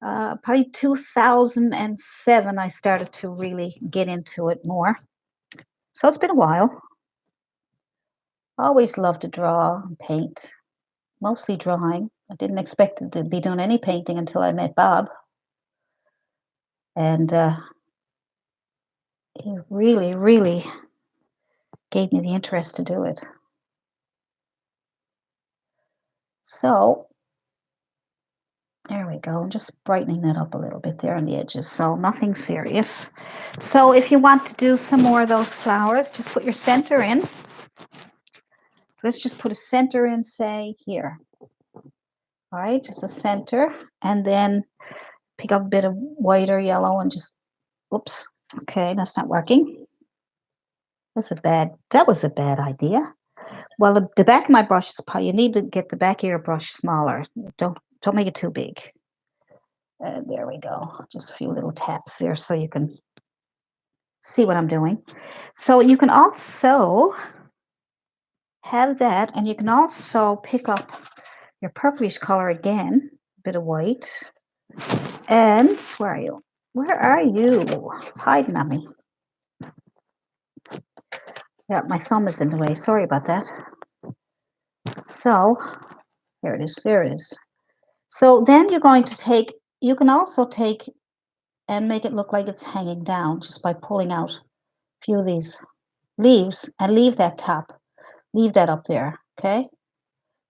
[SPEAKER 1] probably 2007. I started to really get into it more. So it's been a while. Always loved to draw and paint, mostly drawing. I didn't expect to be doing any painting until I met Bob. And he really, really gave me the interest to do it. So there we go. I'm just brightening that up a little bit there on the edges. So nothing serious. So if you want to do some more of those flowers, just put your center in. So let's just put a center in, say, here. All right, just a center. And then pick up a bit of white or yellow and just, oops. Okay, that's not working. That was a bad idea. Well, the back of my brush is probably, you need to get the back of your brush smaller. Don't make it too big. There we go. Just a few little taps there so you can see what I'm doing. So you can also have that, and you can also pick up your purplish color again, a bit of white. And where are you? Where are you? It's hiding on me. Yeah, my thumb is in the way. Sorry about that. So there it is. There it is. So then you're going to take, you can also take and make it look like it's hanging down just by pulling out a few of these leaves and leave that top, leave that up there, okay?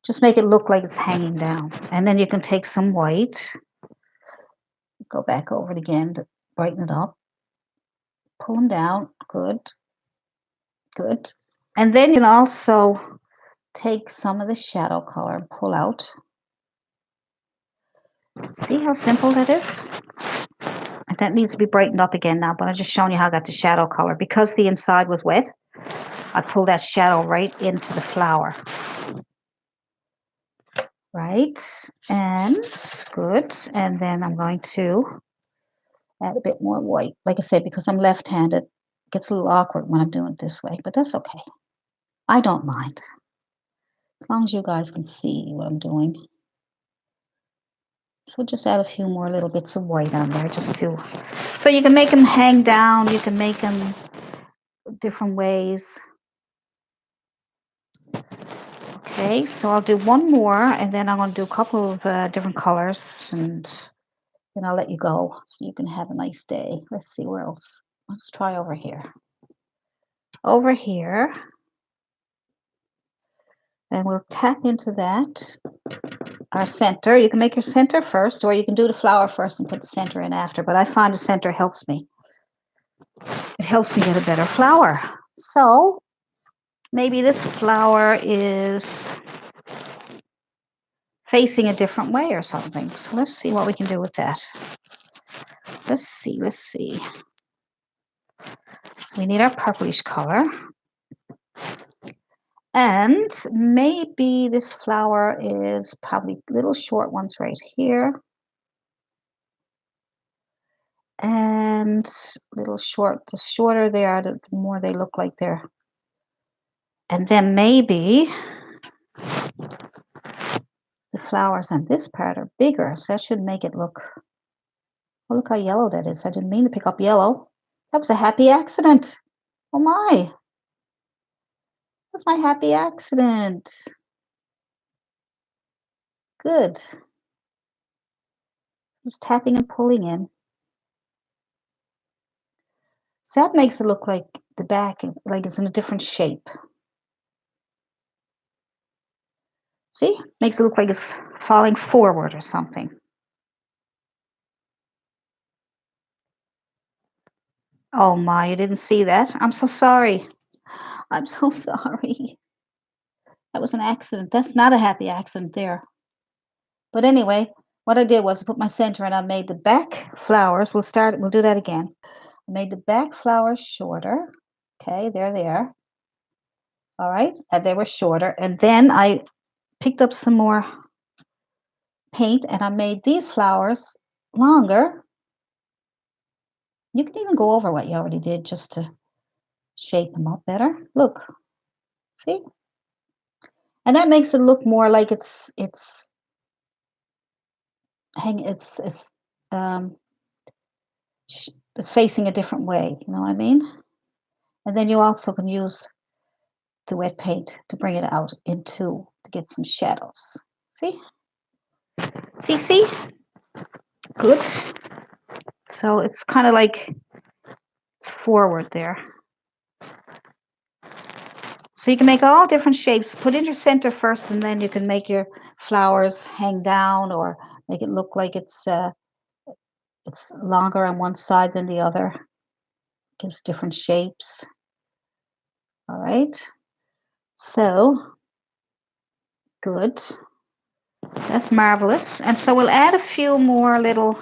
[SPEAKER 1] Just make it look like it's hanging down. And then you can take some white, go back over it again to brighten it up, pull them down, good, good. And then you can also take some of the shadow color and pull out. See how simple that is? And that needs to be brightened up again now, but I'm just showing you how I got the shadow color. Because the inside was wet, I pulled that shadow right into the flower. Right, and good. And then I'm going to add a bit more white. Like I said, because I'm left-handed, it gets a little awkward when I'm doing it this way, but that's okay. I don't mind. As long as you guys can see what I'm doing. So just add a few more little bits of white on there, just to, so you can make them hang down, you can make them different ways. Okay, so I'll do one more, and then I'm going to do a couple of different colors, and then I'll let you go so you can have a nice day. Let's see where else. Let's try over here. Over here, and we'll tap into that. Our center, you can make your center first, or you can do the flower first and put the center in after, but I find the center helps me. It helps me get a better flower. So maybe this flower is facing a different way or something. So let's see what we can do with that. Let's see. So we need our purplish color. And maybe this flower is probably little short ones right here. And little short, the shorter they are, the more they look like they're. And then maybe the flowers on this part are bigger, so that should make it look, oh, look how yellow that is. I didn't mean to pick up yellow. That was a happy accident. Oh my, that's my happy accident. Good. Just tapping and pulling in. So that makes it look like the back, like it's in a different shape. See? Makes it look like it's falling forward or something. Oh my, you didn't see that? I'm so sorry. I'm so sorry. That was an accident. That's not a happy accident there. But anyway, what I did was put my center and I made the back flowers. We'll do that again. I made the back flowers shorter. Okay, they're there. All right, and they were shorter. And then I picked up some more paint and I made these flowers longer. You can even go over what you already did just to shape them up better. Look, see? And that makes it look more like it's um it's facing a different way, you know what I mean? And then you also can use the wet paint to bring it out to get some shadows. See? See? Good. So it's kind of like it's forward there. So you can make all different shapes. Put in your center first, and then you can make your flowers hang down or make it look like it's longer on one side than the other. Gives different shapes. All right. So good. That's marvelous. And so we'll add a few more little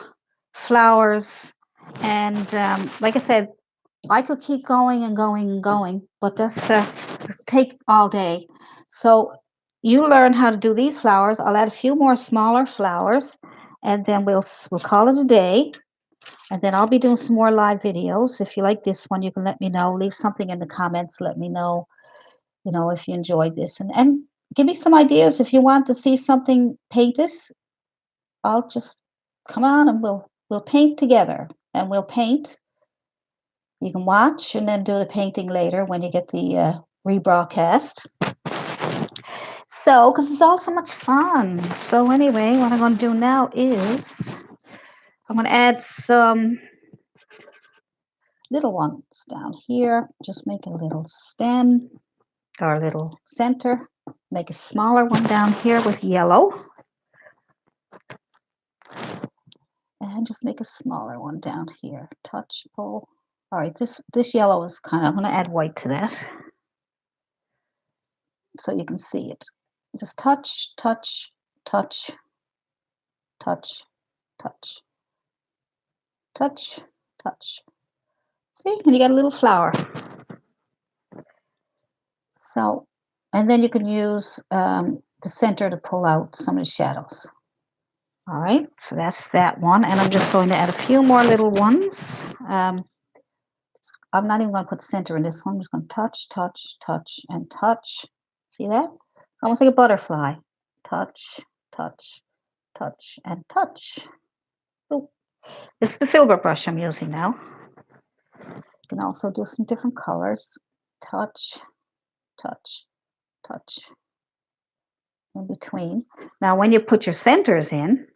[SPEAKER 1] flowers. And like I said, I could keep going and going and going, but that's take all day. So you learn how to do these flowers. I'll add a few more smaller flowers, and then we'll call it a day. And then I'll be doing some more live videos. If you like this one, you can let me know. Leave something in the comments. Let me know, if you enjoyed this. And give me some ideas. If you want to see something painted, I'll just come on and we'll paint together. And we'll paint. You can watch and then do the painting later when you get the rebroadcast. So, because it's all so much fun. So anyway, what I'm going to do now is I'm going to add some little ones down here. Just make a little stem or a little center. Make a smaller one down here with yellow. And just make a smaller one down here. Touch, pull. All right, this yellow is I'm going to add white to that so you can see it. Just touch, touch, touch, touch, touch, touch, touch. See, and you got a little flower. So, and then you can use the center to pull out some of the shadows. All right, so that's that one. And I'm just going to add a few more little ones. I'm not even going to put center in this one. I'm just going to touch, touch, touch, and touch. See that? It's almost like a butterfly. Touch, touch, touch, and touch. Oh, this is the Filbert brush I'm using now. You can also do some different colors. Touch, touch, touch, in between. Now, when you put your centers in,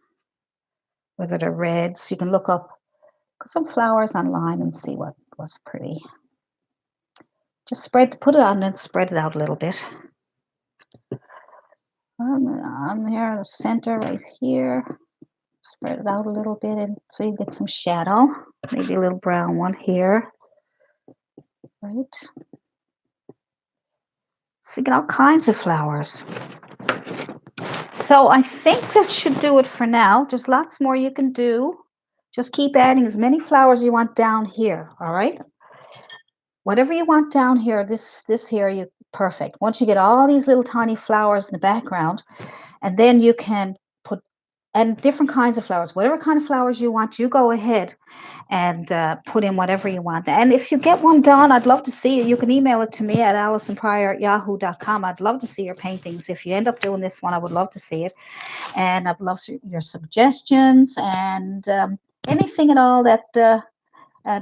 [SPEAKER 1] whether they're reds, you can look up some flowers online and see what was pretty. Just put it on and spread it out a little bit. On there, the center right here. Spread it out a little bit and so you get some shadow. Maybe a little brown one here. Right. So you get all kinds of flowers. So I think that should do it for now. Just lots more you can do. Just keep adding as many flowers you want down here, all right? whatever you want down here, this here, you perfect. Once you get all these little tiny flowers in the background, and then you can put and different kinds of flowers, whatever kind of flowers you want, you go ahead and put in whatever you want. And if you get one done, I'd love to see it. You can email it to me at allisonpriorart@yahoo.com. I'd love to see your paintings. If you end up doing this one, I would love to see it. And I'd love your suggestions and anything at all that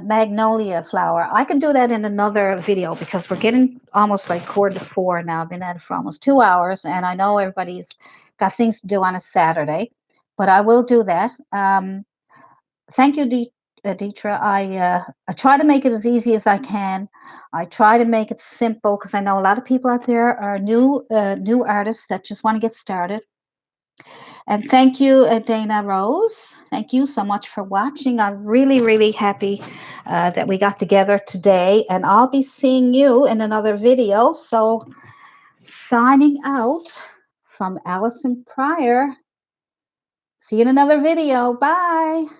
[SPEAKER 1] magnolia flower. I can do that in another video because we're getting almost like 3:45 now. I've been at it for almost 2 hours, and I know everybody's got things to do on a Saturday, but I will do that. Thank you, Deetra. I try to make it as easy as I can. I try to make it simple because I know a lot of people out there are new artists that just want to get started. And thank you, Dana Rose. Thank you so much for watching. I'm really, really happy that we got together today. And I'll be seeing you in another video. So signing out from Allison Prior. See you in another video. Bye.